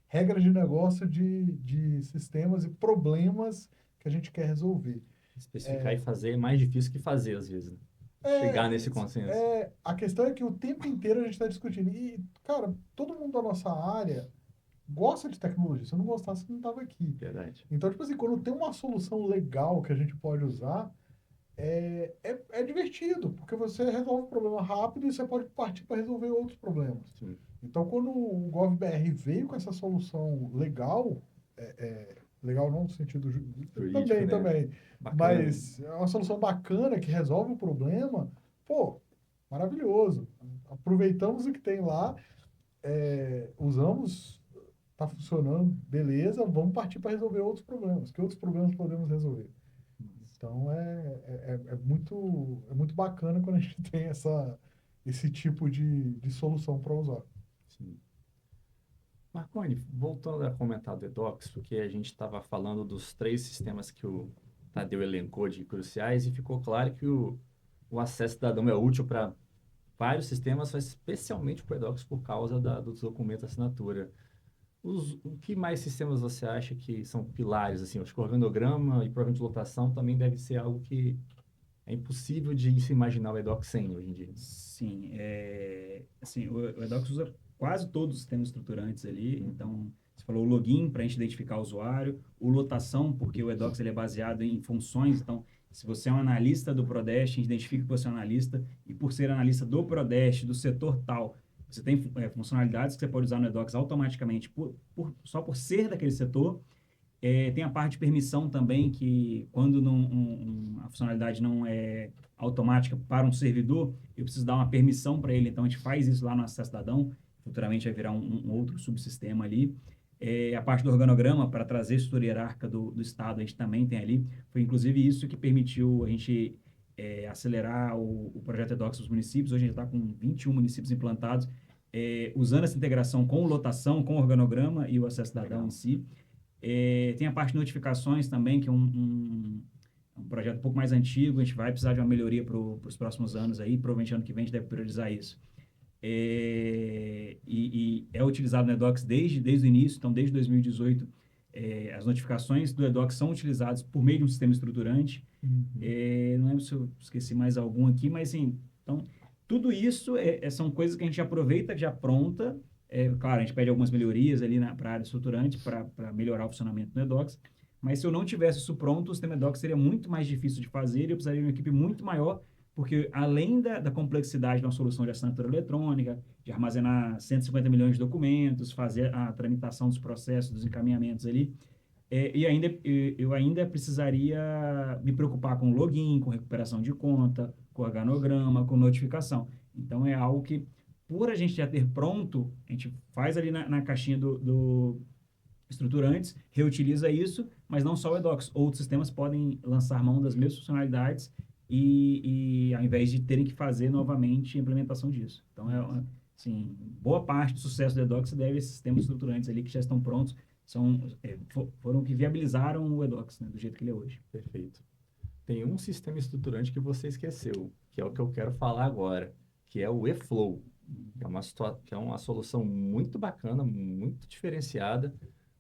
regras de negócio de sistemas e problemas que a gente quer resolver. Especificar e fazer é mais difícil que fazer, às vezes, né? Chegar nesse consenso. A questão é que o tempo inteiro a gente está discutindo. E, cara, todo mundo da nossa área gosta de tecnologia. Se eu não gostasse, eu não estava aqui. Verdade. Então, tipo assim, quando tem uma solução legal que a gente pode usar, é divertido, porque você resolve o problema rápido e você pode partir para resolver outros problemas. Sim. Então, quando o GovBR veio com essa solução legal, legal não no sentido Jurídico, né? também, Bacana. mas é uma solução bacana que resolve o problema, pô, maravilhoso. Aproveitamos o que tem lá, usamos, está funcionando, beleza, vamos partir para resolver outros problemas. Que outros problemas podemos resolver? Então, é muito bacana quando a gente tem esse tipo de solução para usar. Sim. Marconi, voltando a comentar do eDocs, porque a gente estava falando dos 3 sistemas que o Tadeu elencou de cruciais e ficou claro que o acesso cidadão é útil para vários sistemas, mas especialmente para o eDocs por causa do documento assinatura. O que mais sistemas você acha que são pilares? Assim, acho que o organograma e provavelmente lotação também deve ser algo que é impossível de se imaginar o eDocs sem hoje em dia. Sim, assim, o eDocs usa quase todos os sistemas estruturantes ali. Então, você falou o login para a gente identificar o usuário, o lotação, porque o eDocs ele é baseado em funções. Então, se você é um analista do Prodeste, a gente identifica que você é um analista, e por ser analista do Prodeste, do setor tal, você tem funcionalidades que você pode usar no eDocs automaticamente só por ser daquele setor. Tem a parte de permissão também, que quando a funcionalidade não é automática para um servidor, eu preciso dar uma permissão para ele. Então, a gente faz isso lá no Acesso Cidadão. Futuramente vai virar um outro subsistema ali. A parte do organograma, para trazer a estrutura hierárquica do Estado, a gente também tem ali. Foi, inclusive, isso que permitiu a gente acelerar o projeto eDocs dos municípios. Hoje a gente está com 21 municípios implantados, usando essa integração com lotação, com organograma e o Acesso Cidadão em si. Tem a parte de notificações também, que é um projeto um pouco mais antigo. A gente vai precisar de uma melhoria para os próximos anos aí. Provavelmente ano que vem a gente deve priorizar isso. E é utilizado no eDocs desde o início. Então, desde 2018, as notificações do eDocs são utilizadas por meio de um sistema estruturante. Não lembro se eu esqueci mais algum aqui, mas sim. Então, tudo isso são coisas que a gente aproveita já pronta, Claro, a gente pede algumas melhorias ali para a área estruturante, para melhorar o funcionamento do eDocs, mas se eu não tivesse isso pronto, o sistema eDocs seria muito mais difícil de fazer e eu precisaria de uma equipe muito maior, porque além da complexidade de uma solução de assinatura eletrônica, de armazenar 150 milhões de documentos, fazer a tramitação dos processos, dos encaminhamentos ali, eu ainda precisaria me preocupar com login, com recuperação de conta, com organograma, com notificação. Então, é algo que, por a gente já ter pronto, a gente faz ali na caixinha do estruturantes, reutiliza isso, mas não só o eDocs. Outros sistemas podem lançar mão das mesmas funcionalidades e ao invés de terem que fazer novamente a implementação disso. Então, assim, boa parte do sucesso do eDocs se deve a esses sistemas estruturantes ali que já estão prontos, foram que viabilizaram o eDocs, né, do jeito que ele é hoje. Perfeito. Tem um sistema estruturante que você esqueceu, que é o que eu quero falar agora, que é o eFlow, que é uma solução muito bacana, muito diferenciada.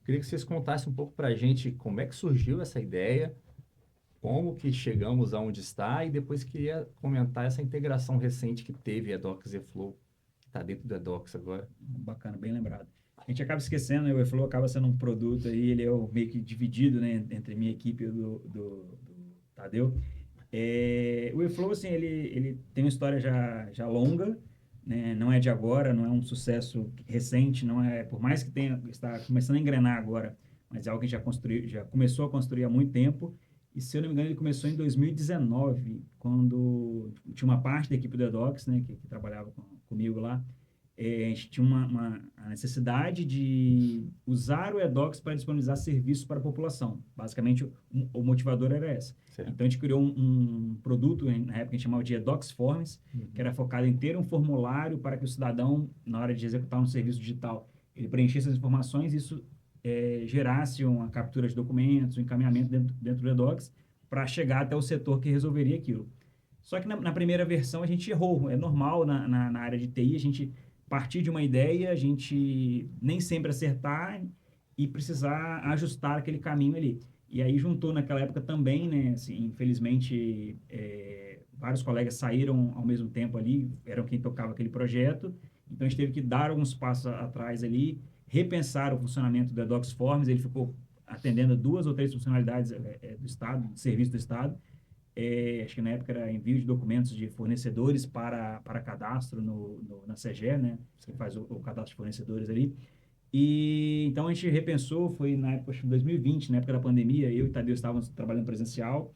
Queria que vocês contassem um pouco para a gente como é que surgiu essa ideia, como que chegamos aonde está, e depois queria comentar essa integração recente que teve eDocs e eFlow, que está dentro do eDocs agora. Bacana, bem lembrado. A gente acaba esquecendo, né? O eFlow acaba sendo um produto aí, ele é meio que dividido, né, entre minha equipe e do Tadeu. O eFlow, assim, ele tem uma história já longa, né? Não é de agora, não é um sucesso recente, não é, por mais que está começando a engrenar agora, mas é algo que já começou a construir há muito tempo. E, se eu não me engano, ele começou em 2019, quando tinha uma parte da equipe do eDocs, né, que trabalhava comigo lá. A gente tinha a necessidade de usar o eDocs para disponibilizar serviços para a população. Basicamente, o motivador era essa. Certo. Então, a gente criou um produto, na época a gente chamava de eDocs Forms, que era focado em ter um formulário para que o cidadão, na hora de executar um serviço digital, ele preenchesse as informações e isso gerasse uma captura de documentos, um encaminhamento dentro do eDocs para chegar até o setor que resolveria aquilo. Só que na primeira versão a gente errou. É normal na área de TI a gente partir de uma ideia, a gente nem sempre acertar e precisar ajustar aquele caminho ali. E aí juntou naquela época também, né, assim, infelizmente, vários colegas saíram ao mesmo tempo ali, eram quem tocava aquele projeto, então a gente teve que dar alguns passos atrás ali, repensar o funcionamento do eDocs Forms, ele ficou atendendo 2 ou 3 funcionalidades do Estado, do serviço do Estado. Acho que na época era envio de documentos de fornecedores para cadastro na CEGE, né? Você faz o cadastro de fornecedores ali. E então a gente repensou, foi na época, acho que 2020, na época da pandemia, eu e o Tadeu estávamos trabalhando presencial.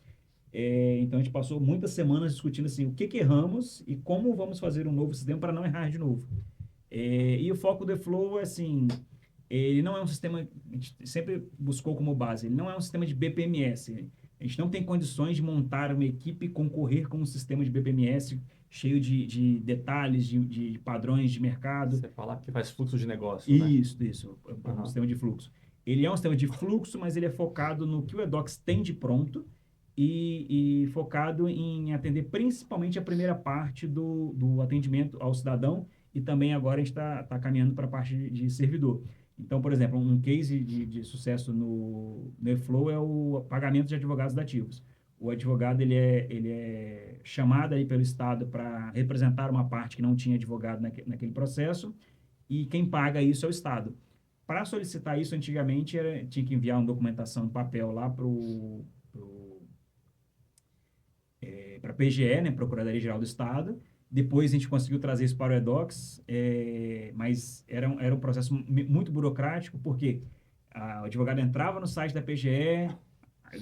Então a gente passou muitas semanas discutindo assim, o que erramos e como vamos fazer um novo sistema para não errar de novo. E o foco do eFlow, assim, ele não é um sistema, a gente sempre buscou como base, ele não é um sistema de BPMS. A gente não tem condições de montar uma equipe e concorrer com um sistema de BPMS cheio de detalhes, de padrões de mercado. Você fala que faz fluxo de negócio, né? Isso. Um sistema de fluxo. Ele é um sistema de fluxo, mas ele é focado no que o eDocs tem de pronto e focado em atender principalmente a primeira parte do atendimento ao cidadão e também agora a gente está caminhando para a parte de servidor. Então, por exemplo, um case de sucesso no eFlow é o pagamento de advogados dativos. O advogado ele é chamado aí pelo Estado para representar uma parte que não tinha advogado naquele processo e quem paga isso é o Estado. Para solicitar isso, antigamente, tinha que enviar uma documentação em papel lá para a PGE, né, Procuradoria-Geral do Estado. Depois a gente conseguiu trazer isso para o eDocs, mas era um processo muito burocrático, porque o advogado entrava no site da PGE,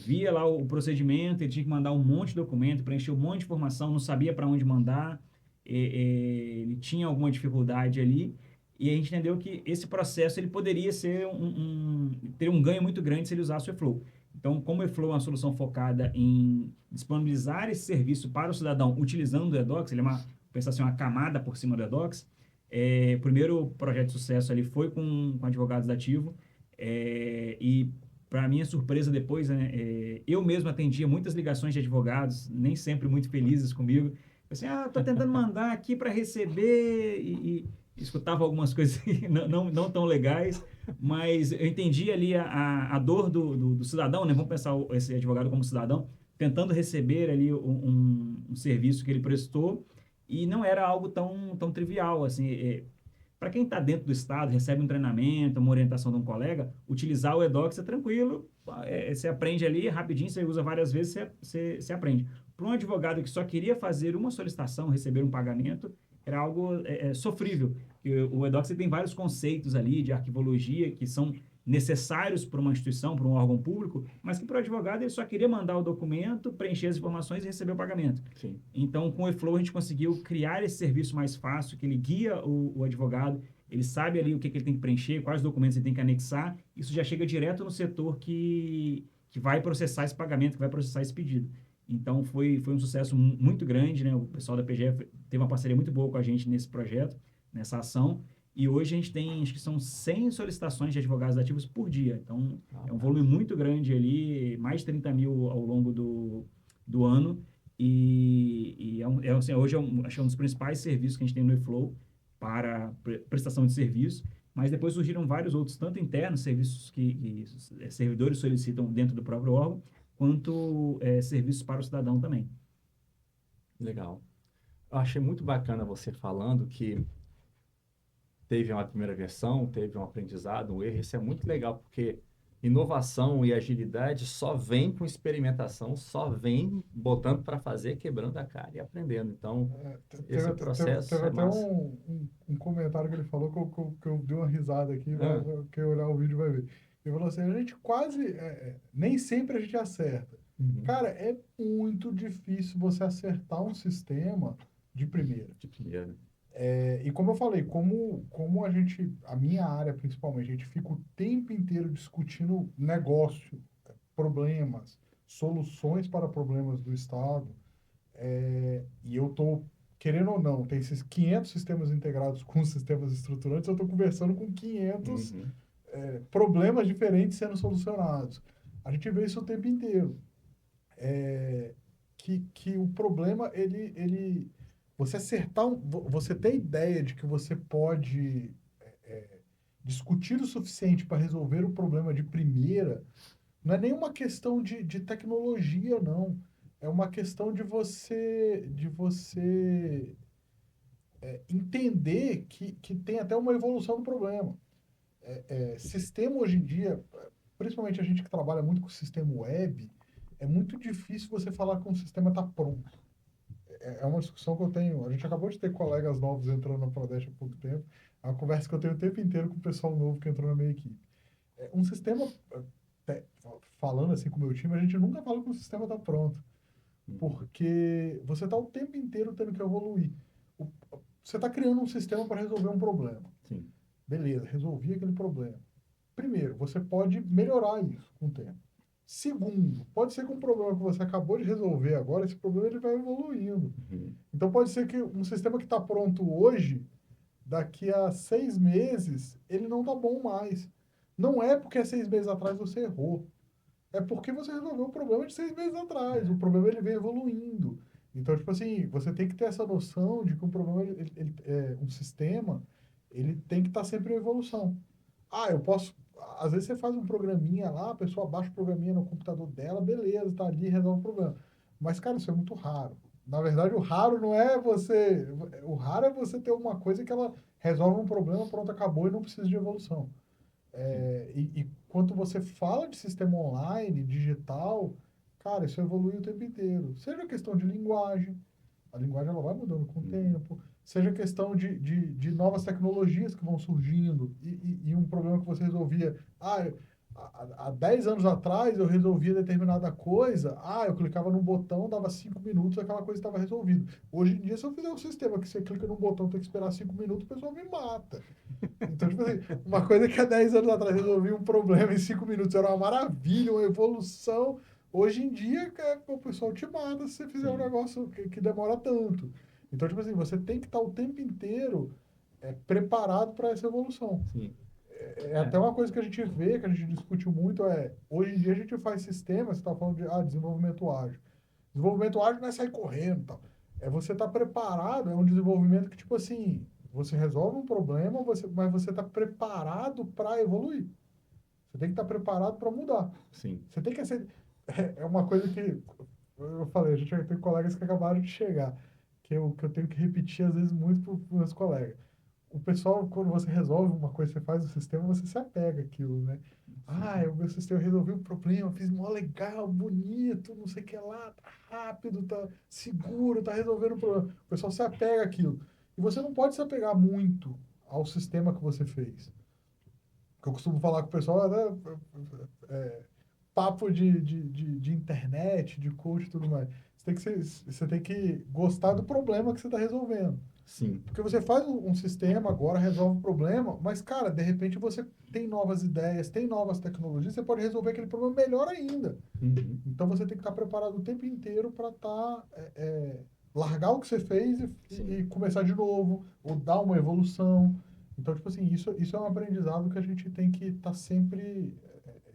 via lá o procedimento, ele tinha que mandar um monte de documento, preencher um monte de informação, não sabia para onde mandar, ele tinha alguma dificuldade ali, e a gente entendeu que esse processo ele poderia ser ter um ganho muito grande se ele usasse o eFlow. Então, como o eFlow é uma solução focada em disponibilizar esse serviço para o cidadão utilizando o eDocs, ele é uma camada por cima do eDocs. O primeiro projeto de sucesso ali foi com advogados dativos, e para minha surpresa depois, né, eu mesmo atendia muitas ligações de advogados, nem sempre muito felizes comigo. Eu assim, estou tentando mandar aqui para receber e escutava algumas coisas não tão legais, mas eu entendi ali a dor do cidadão, né? Vamos pensar esse advogado como cidadão, tentando receber ali um serviço que ele prestou e não era algo tão trivial, assim. para quem está dentro do Estado, recebe um treinamento, uma orientação de um colega, utilizar o eDocs é tranquilo, você aprende ali rapidinho, você usa várias vezes, você aprende. Para um advogado que só queria fazer uma solicitação, receber um pagamento, era algo sofrível. O eDocs tem vários conceitos ali de arquivologia que são necessários para uma instituição, para um órgão público, mas que para o advogado ele só queria mandar o documento, preencher as informações e receber o pagamento. Sim. Então, com o eFlow, a gente conseguiu criar esse serviço mais fácil, que ele guia o advogado, ele sabe ali o que ele tem que preencher, quais documentos ele tem que anexar, isso já chega direto no setor que vai processar esse pagamento, que vai processar esse pedido. Então, foi um sucesso muito grande, né? O pessoal da PGF teve uma parceria muito boa com a gente nesse projeto, nessa ação, e hoje a gente tem, acho que são 100 solicitações de advogados ativos por dia. Então, é um volume muito grande ali, mais de 30 mil ao longo do ano. Assim, hoje acho que é um dos principais serviços que a gente tem no eFlow para prestação de serviço. Mas depois surgiram vários outros, tanto internos, serviços que servidores solicitam dentro do próprio órgão, quanto serviços para o cidadão também. Legal. Eu achei muito bacana você falando que teve uma primeira versão, teve um aprendizado, um erro. Isso é muito legal, porque inovação e agilidade só vem com experimentação, só vem botando para fazer, quebrando a cara e aprendendo. Então, esse processo teve é até massa. um comentário que ele falou que eu dei uma risada aqui, Ah. quem olhar o vídeo vai ver. Ele falou assim, a gente quase, nem sempre a gente acerta. Uhum. Cara, é muito difícil você acertar um sistema de primeira. De primeira. E como eu falei, como a minha área principalmente, a gente fica o tempo inteiro discutindo negócio, problemas, soluções para problemas do Estado, e eu estou, querendo ou não, tem esses 500 sistemas integrados com sistemas estruturantes, eu estou conversando com 500 Uhum. problemas diferentes sendo solucionados. A gente vê isso o tempo inteiro. Que o problema, você acertar, você ter ideia de que você pode discutir o suficiente para resolver o problema de primeira, não é nenhuma questão de tecnologia, não. É uma questão de você entender que tem até uma evolução do problema. Sistema hoje em dia, principalmente a gente que trabalha muito com sistema web, é muito difícil você falar que um sistema está pronto. É uma discussão que eu tenho. A gente acabou de ter colegas novos entrando na Prodeste há pouco tempo. É uma conversa que eu tenho o tempo inteiro com o pessoal novo que entrou na minha equipe. Um sistema, falando assim com o meu time, a gente nunca fala que o sistema está pronto. Porque você está o tempo inteiro tendo que evoluir. Você está criando um sistema para resolver um problema. Sim. Beleza, resolvi aquele problema. Primeiro, você pode melhorar isso com o tempo. Segundo, pode ser que um problema que você acabou de resolver agora, esse problema ele vai evoluindo. Uhum. Então pode ser que um sistema que está pronto hoje, daqui a 6 meses, ele não está bom mais. Não é porque 6 meses atrás você errou. É porque você resolveu o problema de 6 meses atrás. O problema ele vem evoluindo. Então, tipo assim, você tem que ter essa noção de que um problema, um sistema, ele tem que estar sempre em evolução. Eu posso. Às vezes você faz um programinha lá, a pessoa baixa o programinha no computador dela, beleza, tá ali, resolve o problema. Mas, cara, isso é muito raro. Na verdade, o raro não é você. O raro é você ter uma coisa que ela resolve um problema, pronto, acabou e não precisa de evolução. E quando você fala de sistema online, digital, cara, isso evolui o tempo inteiro. Seja questão de linguagem, a linguagem ela vai mudando com o tempo, seja questão de novas tecnologias que vão surgindo, e um problema que você resolvia, há 10 anos atrás eu resolvia determinada coisa, eu clicava num botão, dava 5 minutos, aquela coisa estava resolvida. Hoje em dia, se eu fizer um sistema que você clica num botão, tem que esperar 5 minutos, o pessoal me mata. Então, tipo assim, uma coisa que há 10 anos atrás resolvia um problema em 5 minutos, era uma maravilha, uma evolução. Hoje em dia, o pessoal te mata se você fizer um negócio que demora tanto. Então, tipo assim, você tem que estar o tempo inteiro preparado para essa evolução. Sim. Até uma coisa que a gente vê, que a gente discute muito, hoje em dia a gente faz sistemas, você está falando de desenvolvimento ágil. Desenvolvimento ágil não é sair correndo e tal. É você estar preparado, é um desenvolvimento que, tipo assim, você resolve um problema, mas você está preparado para evoluir. Você tem que estar preparado para mudar. Sim. Você tem que ser. É uma coisa que eu falei, a gente tem colegas que acabaram de chegar, que eu tenho que repetir às vezes muito para os meus colegas. o pessoal, quando você resolve uma coisa, você faz o sistema, você se apega àquilo, né? Ah, o meu sistema resolveu o problema, fiz mó legal, bonito, não sei o que lá, tá rápido, tá seguro, tá resolvendo o problema. O pessoal se apega àquilo. E você não pode se apegar muito ao sistema que você fez. O que eu costumo falar com o pessoal é papo de internet, de coach e tudo mais. Você tem que gostar do problema que você está resolvendo. Sim. Porque você faz um sistema agora, resolve o problema, mas, cara, de repente você tem novas ideias, tem novas tecnologias, você pode resolver aquele problema melhor ainda. Uhum. Então você tem que estar preparado o tempo inteiro para largar o que você fez e começar de novo, ou dar uma evolução. Então, tipo assim, isso é um aprendizado que a gente tem que estar sempre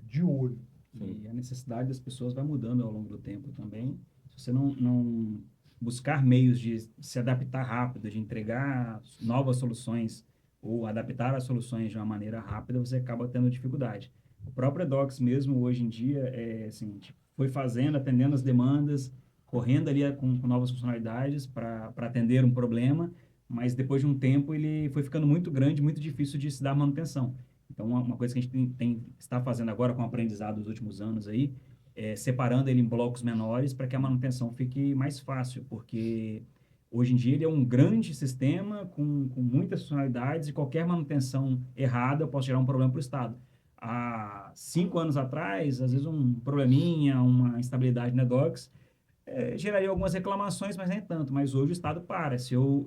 de olho. E a necessidade das pessoas vai mudando ao longo do tempo também. Se você não buscar meios de se adaptar rápido, de entregar novas soluções ou adaptar as soluções de uma maneira rápida, você acaba tendo dificuldade. O próprio Edox mesmo, hoje em dia, assim, tipo, foi fazendo, atendendo as demandas, correndo ali com novas funcionalidades para atender um problema, mas depois de um tempo ele foi ficando muito grande, muito difícil de se dar manutenção. Então, uma coisa que a gente está fazendo agora com o aprendizado dos últimos anos aí, é separando ele em blocos menores para que a manutenção fique mais fácil, porque hoje em dia ele é um grande sistema com muitas funcionalidades e qualquer manutenção errada pode gerar um problema para o Estado. Há 5 anos atrás, às vezes um probleminha, uma instabilidade na Docs, geraria algumas reclamações, mas nem tanto. Mas hoje o Estado para. Se eu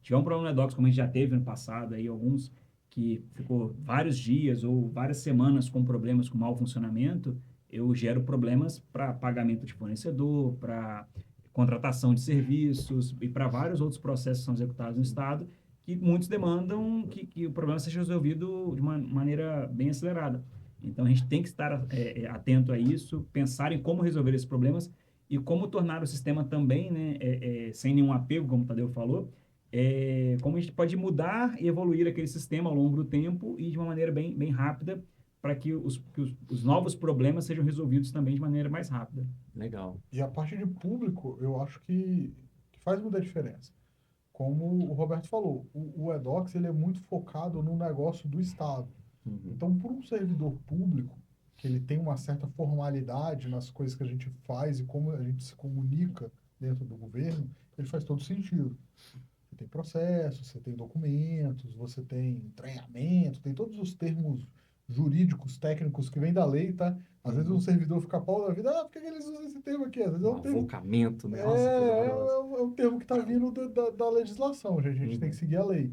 tiver um problema na Docs, como a gente já teve no passado, aí alguns que ficou vários dias ou várias semanas com problemas com mau funcionamento, eu gero problemas para pagamento de fornecedor, para contratação de serviços e para vários outros processos que são executados no Estado, que muitos demandam que o problema seja resolvido de uma maneira bem acelerada. Então, a gente tem que estar atento a isso, pensar em como resolver esses problemas e como tornar o sistema também, né, sem nenhum apego, como o Tadeu falou, como a gente pode mudar e evoluir aquele sistema ao longo do tempo e de uma maneira bem rápida para que os novos problemas sejam resolvidos também de maneira mais rápida. Legal. E a parte de público, eu acho que faz muita diferença. Como o Roberto falou, o Edox ele é muito focado no negócio do Estado. Uhum. Então, por um servidor público, que ele tem uma certa formalidade nas coisas que a gente faz e como a gente se comunica dentro do governo, ele faz todo sentido. Você tem processos, você tem documentos, você tem treinamento, tem todos os termos jurídicos, técnicos que vêm da lei, tá? Às vezes um servidor fica pau da vida, por que eles usam esse termo aqui? Às vezes é um termo... Avocamento, né? Nossa, coisa horrorosa. É um termo que está vindo da legislação, gente. A gente tem que seguir a lei.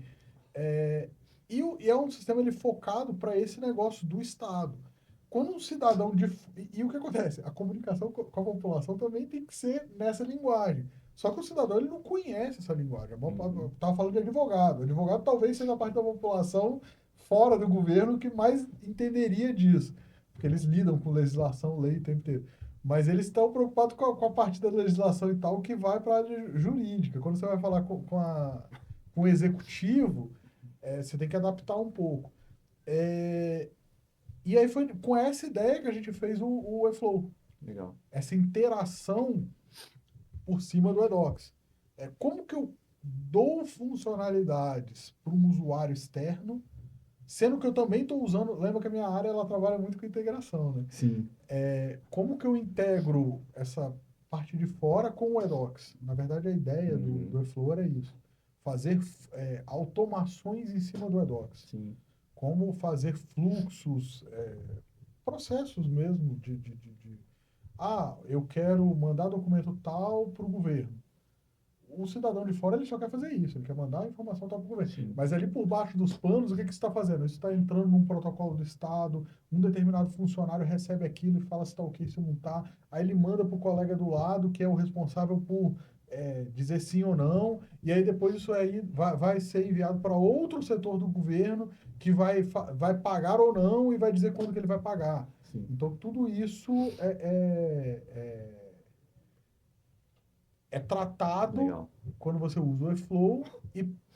E é um sistema ele focado para esse negócio do Estado. Quando um cidadão e o que acontece? A comunicação com a população também tem que ser nessa linguagem. Só que o cidadão ele não conhece essa linguagem. Eu estava falando de advogado. O advogado talvez seja a parte da população fora do governo que mais entenderia disso. Porque eles lidam com legislação, lei o tempo inteiro. Mas eles estão preocupados com a parte da legislação e tal que vai para a área jurídica. Quando você vai falar com o executivo, você tem que adaptar um pouco. E aí foi com essa ideia que a gente fez o eFlow. Legal. Essa interação por cima do Edox. Como que eu dou funcionalidades para um usuário externo, sendo que eu também estou usando... Lembra que a minha área ela trabalha muito com integração, né? Sim. Como que eu integro essa parte de fora com o Edox? Na verdade, a ideia do eFlow era isso. Fazer automações em cima do Edox. Sim. Como fazer fluxos, processos mesmo eu quero mandar documento tal para o governo. O cidadão de fora ele só quer fazer isso, ele quer mandar a informação tal para o governo. Sim. Mas ali por baixo dos panos, o que você está fazendo? Isso está entrando num protocolo do Estado, um determinado funcionário recebe aquilo e fala se está ok, se não está. Aí ele manda para o colega do lado, que é o responsável por dizer sim ou não, e aí depois isso aí vai ser enviado para outro setor do governo que vai pagar ou não e vai dizer quando que ele vai pagar. Sim. Então, tudo isso é tratado Legal. quando você usa o eFlow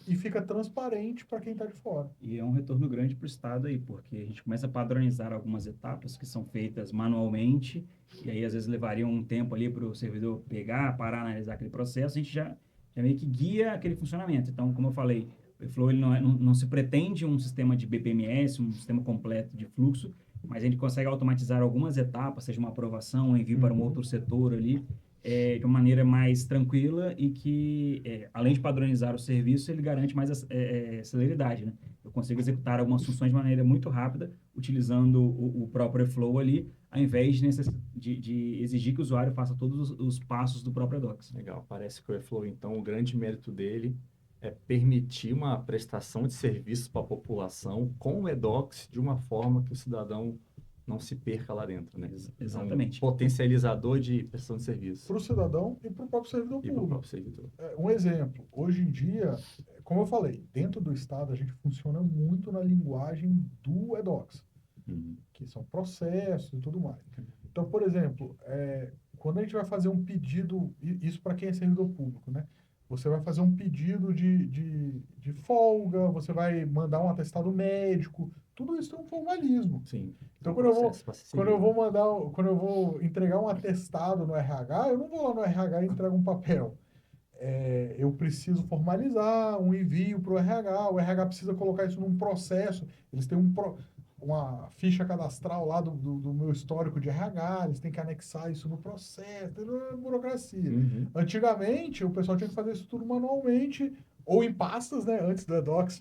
e fica transparente para quem está de fora. E é um retorno grande para o Estado aí, porque a gente começa a padronizar algumas etapas que são feitas manualmente, e aí às vezes levaria um tempo ali para o servidor pegar, parar, analisar aquele processo, a gente já meio que guia aquele funcionamento. Então, como eu falei, O Flow ele não se pretende um sistema de BPMS, um sistema completo de fluxo, mas a gente consegue automatizar algumas etapas, seja uma aprovação, um envio para um outro setor ali, de uma maneira mais tranquila e que, além de padronizar o serviço, ele garante mais celeridade, né? Eu consigo executar algumas funções de maneira muito rápida, utilizando o próprio Flow ali, ao invés de exigir que o usuário faça todos os passos do próprio Docs. Legal, parece que o Airflow, então, o grande mérito dele é permitir uma prestação de serviços para a população com o eDocs de uma forma que o cidadão não se perca lá dentro, né? Exatamente. É um potencializador de prestação de serviço Para o cidadão e para o próprio servidor e para o público. próprio servidor. Um exemplo, hoje em dia, como eu falei, dentro do Estado a gente funciona muito na linguagem do eDocs, que são processos e tudo mais. Então, por exemplo, quando a gente vai fazer um pedido, isso para quem é servidor público, né? Você vai fazer um pedido de folga, você vai mandar um atestado médico, tudo isso tem um formalismo. Sim. Então, um quando processo para se seguir, quando eu vou entregar um atestado no RH, eu não vou lá no RH e entrego um papel. Eu preciso formalizar um envio para o RH precisa colocar isso num processo, eles têm uma ficha cadastral lá do meu histórico de RH, eles têm que anexar isso no processo, tem uma burocracia. Antigamente, o pessoal tinha que fazer isso tudo manualmente, ou em pastas, né? Antes do eDocs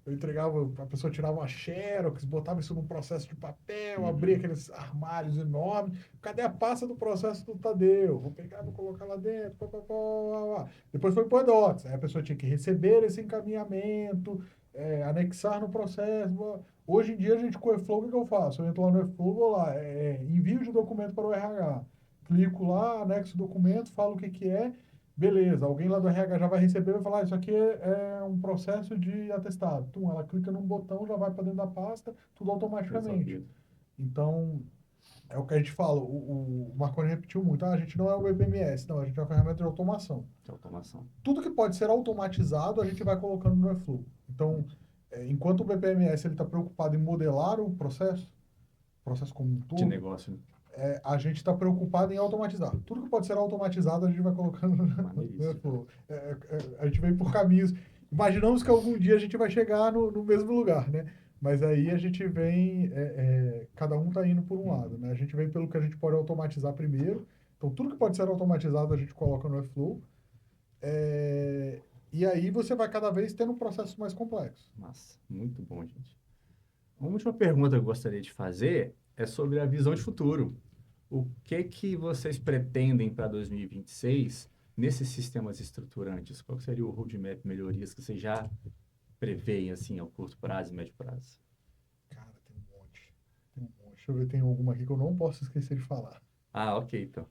eu entregava, a pessoa tirava uma xerox, botava isso num processo de papel, abria aqueles armários enormes. Cadê a pasta do processo do Tadeu? Vou pegar, vou colocar lá dentro, Depois foi pro eDocs, aí a pessoa tinha que receber esse encaminhamento, anexar no processo. Hoje em dia, a gente com o Airflow, o que eu faço? Eu entro lá no Airflow, vou lá, envio de documento para o RH. Clico lá, anexo o documento, falo o que é. Beleza, alguém lá do RH já vai receber e vai falar, isso aqui é um processo de atestado. Ela clica num botão, já vai para dentro da pasta, tudo automaticamente. Então, é o que a gente fala, o Marconi repetiu muito, a gente não é o BPMS, não, a gente é uma ferramenta de automação. Tudo que pode ser automatizado, a gente vai colocando no Airflow. Então, enquanto o BPMS está preocupado em modelar o processo como um todo, de negócio, né? A gente está preocupado em automatizar. Tudo que pode ser automatizado, a gente vai colocando no Airflow. A gente vem por caminhos. Imaginamos que algum dia a gente vai chegar no mesmo lugar, né? Mas aí a gente vem, cada um está indo por um lado, né? A gente vem pelo que a gente pode automatizar primeiro. Então, tudo que pode ser automatizado, a gente coloca no Airflow. E aí você vai cada vez tendo um processo mais complexo. Massa, muito bom, gente. Uma última pergunta que eu gostaria de fazer é sobre a visão de futuro. O que vocês pretendem para 2026 nesses sistemas estruturantes? Qual seria o roadmap, melhorias que vocês já preveem, assim, ao curto prazo e médio prazo? Cara, tem um monte. Deixa eu ver, tem alguma aqui que eu não posso esquecer de falar. Ah, ok, então.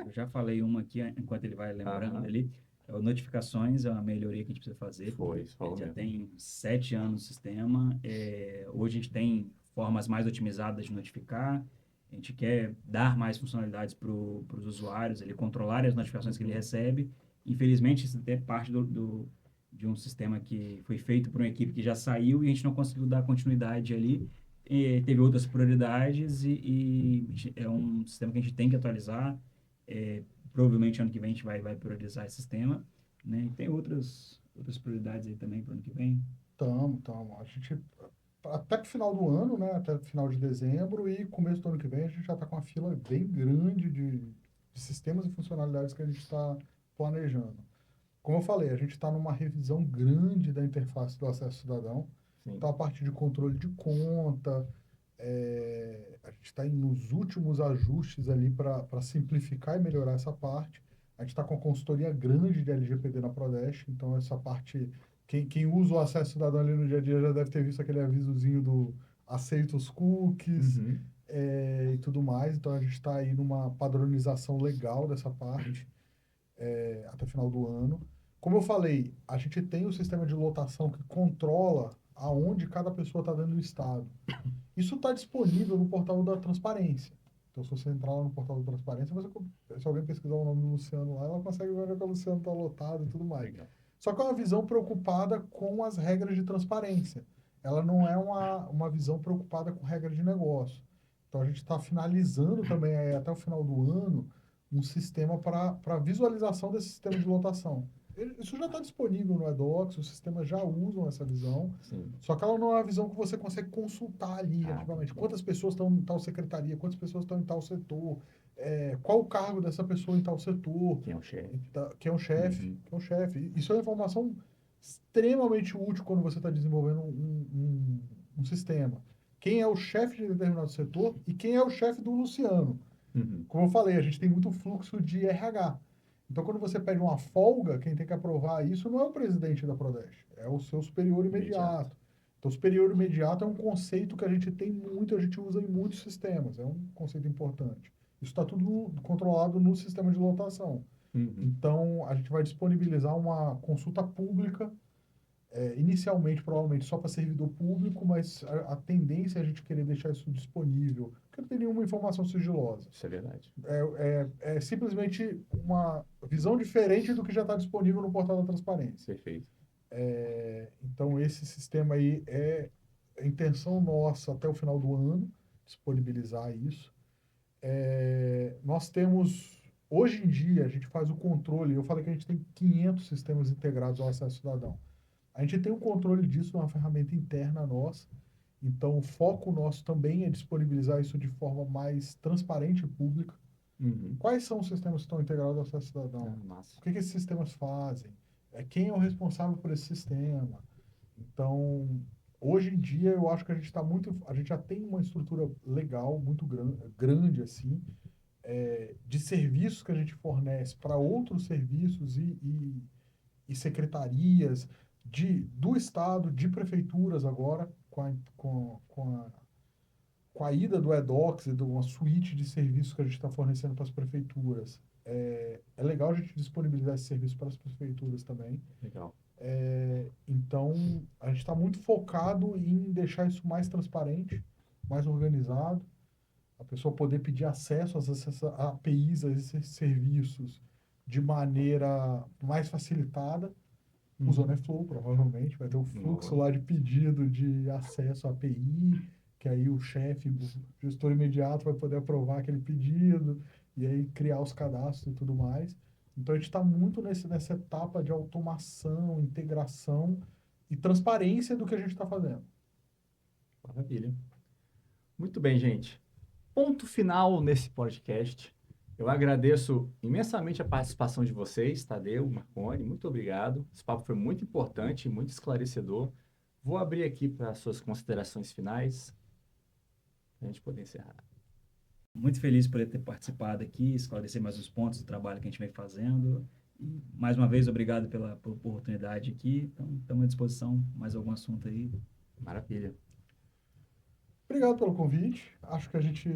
Eu já falei uma aqui, enquanto ele vai lembrando ali. Notificações é uma melhoria que a gente precisa fazer. Já tem 7 anos no sistema. Hoje a gente tem formas mais otimizadas de notificar. A gente quer dar mais funcionalidades para os usuários, ele controlar as notificações que ele recebe. Infelizmente, isso é parte de um sistema que foi feito por uma equipe que já saiu e a gente não conseguiu dar continuidade ali. Teve outras prioridades e é um sistema que a gente tem que atualizar. Provavelmente ano que vem a gente vai priorizar esse sistema, né? E tem outras prioridades aí também para o ano que vem. Tamo. A gente, até o final do ano, né? Até o final de dezembro e começo do ano que vem, a gente já está com uma fila bem grande de sistemas e funcionalidades que a gente está planejando. Como eu falei, a gente está numa revisão grande da interface do acesso cidadão. Então, a parte de controle de conta, a gente está nos últimos ajustes ali para simplificar e melhorar essa parte. A gente está com a consultoria grande de LGPD na Prodeste, então essa parte, quem usa o acesso cidadão ali no dia a dia já deve ter visto aquele avisozinho do aceita os cookies e tudo mais. Então a gente está aí numa padronização legal dessa parte até o final do ano. Como eu falei, a gente tem o sistema de lotação que controla aonde cada pessoa está dando o estado. Isso está disponível no portal da transparência. Então, se você entrar lá no portal da transparência, se alguém pesquisar o nome do Luciano lá, ela consegue ver onde o Luciano está lotado e tudo mais. Só que é uma visão preocupada com as regras de transparência. Ela não é uma visão preocupada com regras de negócio. Então, a gente está finalizando também, até o final do ano, um sistema para visualização desse sistema de lotação. Isso já está disponível no eDocs, os sistemas já usam essa visão, Sim. só que ela não é uma visão que você consegue consultar ali Ah, ativamente. entendi. Quantas pessoas estão em tal secretaria, quantas pessoas estão em tal setor, qual o cargo dessa pessoa em tal setor, Quem é o chefe? que é um chefe, Uhum. que é um chefe. Isso é uma informação extremamente útil quando você está desenvolvendo um sistema. Quem é o chefe de determinado setor e quem é o chefe do Luciano. Uhum. Como eu falei, a gente tem muito fluxo de RH. Então, quando você pede uma folga, quem tem que aprovar isso não é o presidente da Prodeste, é o seu superior imediato. Então, superior imediato é um conceito que a gente tem muito, a gente usa em muitos sistemas, é um conceito importante. Isso está tudo controlado no sistema de lotação. Uhum. Então, a gente vai disponibilizar uma consulta pública, inicialmente, provavelmente, só para servidor público, mas a tendência é a gente querer deixar isso disponível, porque não tem nenhuma informação sigilosa. Isso é verdade. É simplesmente uma visão diferente do que já está disponível no portal da transparência. Perfeito. Então, esse sistema aí é a intenção nossa até o final do ano, disponibilizar isso. Nós temos, hoje em dia, a gente faz o controle, eu falei que a gente tem 500 sistemas integrados ao acesso cidadão. A gente tem o controle disso numa ferramenta interna nossa, então o foco nosso também é disponibilizar isso de forma mais transparente e pública. Uhum. Quais são os sistemas que estão integrados ao acesso cidadão? Massa. O que esses sistemas fazem? Quem é o responsável por esse sistema? Então, hoje em dia, eu acho que a gente já tem uma estrutura legal, muito grande assim, de serviços que a gente fornece para outros serviços e secretarias do Estado, de prefeituras agora, com a ida do eDocs e de uma suíte de serviços que a gente está fornecendo para as prefeituras. É legal a gente disponibilizar esse serviço para as prefeituras também. Legal. Então, a gente está muito focado em deixar isso mais transparente, mais organizado, a pessoa poder pedir acesso às APIs, a esses serviços de maneira mais facilitada. O Zoneflow, provavelmente, vai ter um fluxo lá de pedido de acesso à API, que aí o chefe, o gestor imediato vai poder aprovar aquele pedido e aí criar os cadastros e tudo mais. Então, a gente está muito nessa etapa de automação, integração e transparência do que a gente está fazendo. Maravilha. Muito bem, gente. Ponto final nesse podcast. Eu agradeço imensamente a participação de vocês, Tadeu, Marconi, muito obrigado. Esse papo foi muito importante, muito esclarecedor. Vou abrir aqui para as suas considerações finais, para a gente poder encerrar. Muito feliz por ter participado aqui, esclarecer mais os pontos do trabalho que a gente vem fazendo. E, mais uma vez, obrigado pela oportunidade aqui. Então, estamos à disposição. Mais algum assunto aí? Maravilha. Obrigado pelo convite. Acho que a gente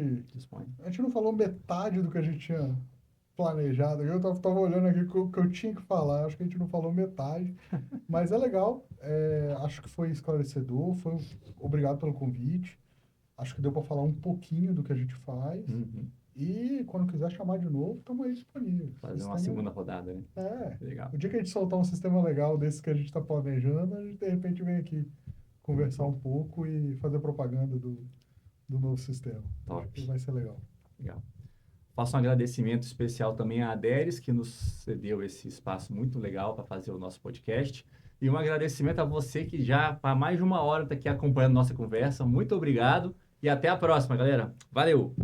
não falou metade do que a gente tinha planejado. Eu estava olhando aqui o que eu tinha que falar. Acho que a gente não falou metade. Mas é legal. Acho que foi esclarecedor. Obrigado pelo convite. Acho que deu para falar um pouquinho do que a gente faz. Uhum. E quando quiser chamar de novo, estamos aí disponíveis. Fazer uma segunda rodada, né? Legal. O dia que a gente soltar um sistema legal desse que a gente está planejando, a gente de repente vem aqui conversar um pouco e fazer propaganda do novo sistema. Top. Acho que vai ser legal. Legal. Faço um agradecimento especial também à Aderes, que nos cedeu esse espaço muito legal para fazer o nosso podcast. E um agradecimento a você que já há mais de uma hora está aqui acompanhando nossa conversa. Muito obrigado e até a próxima, galera. Valeu!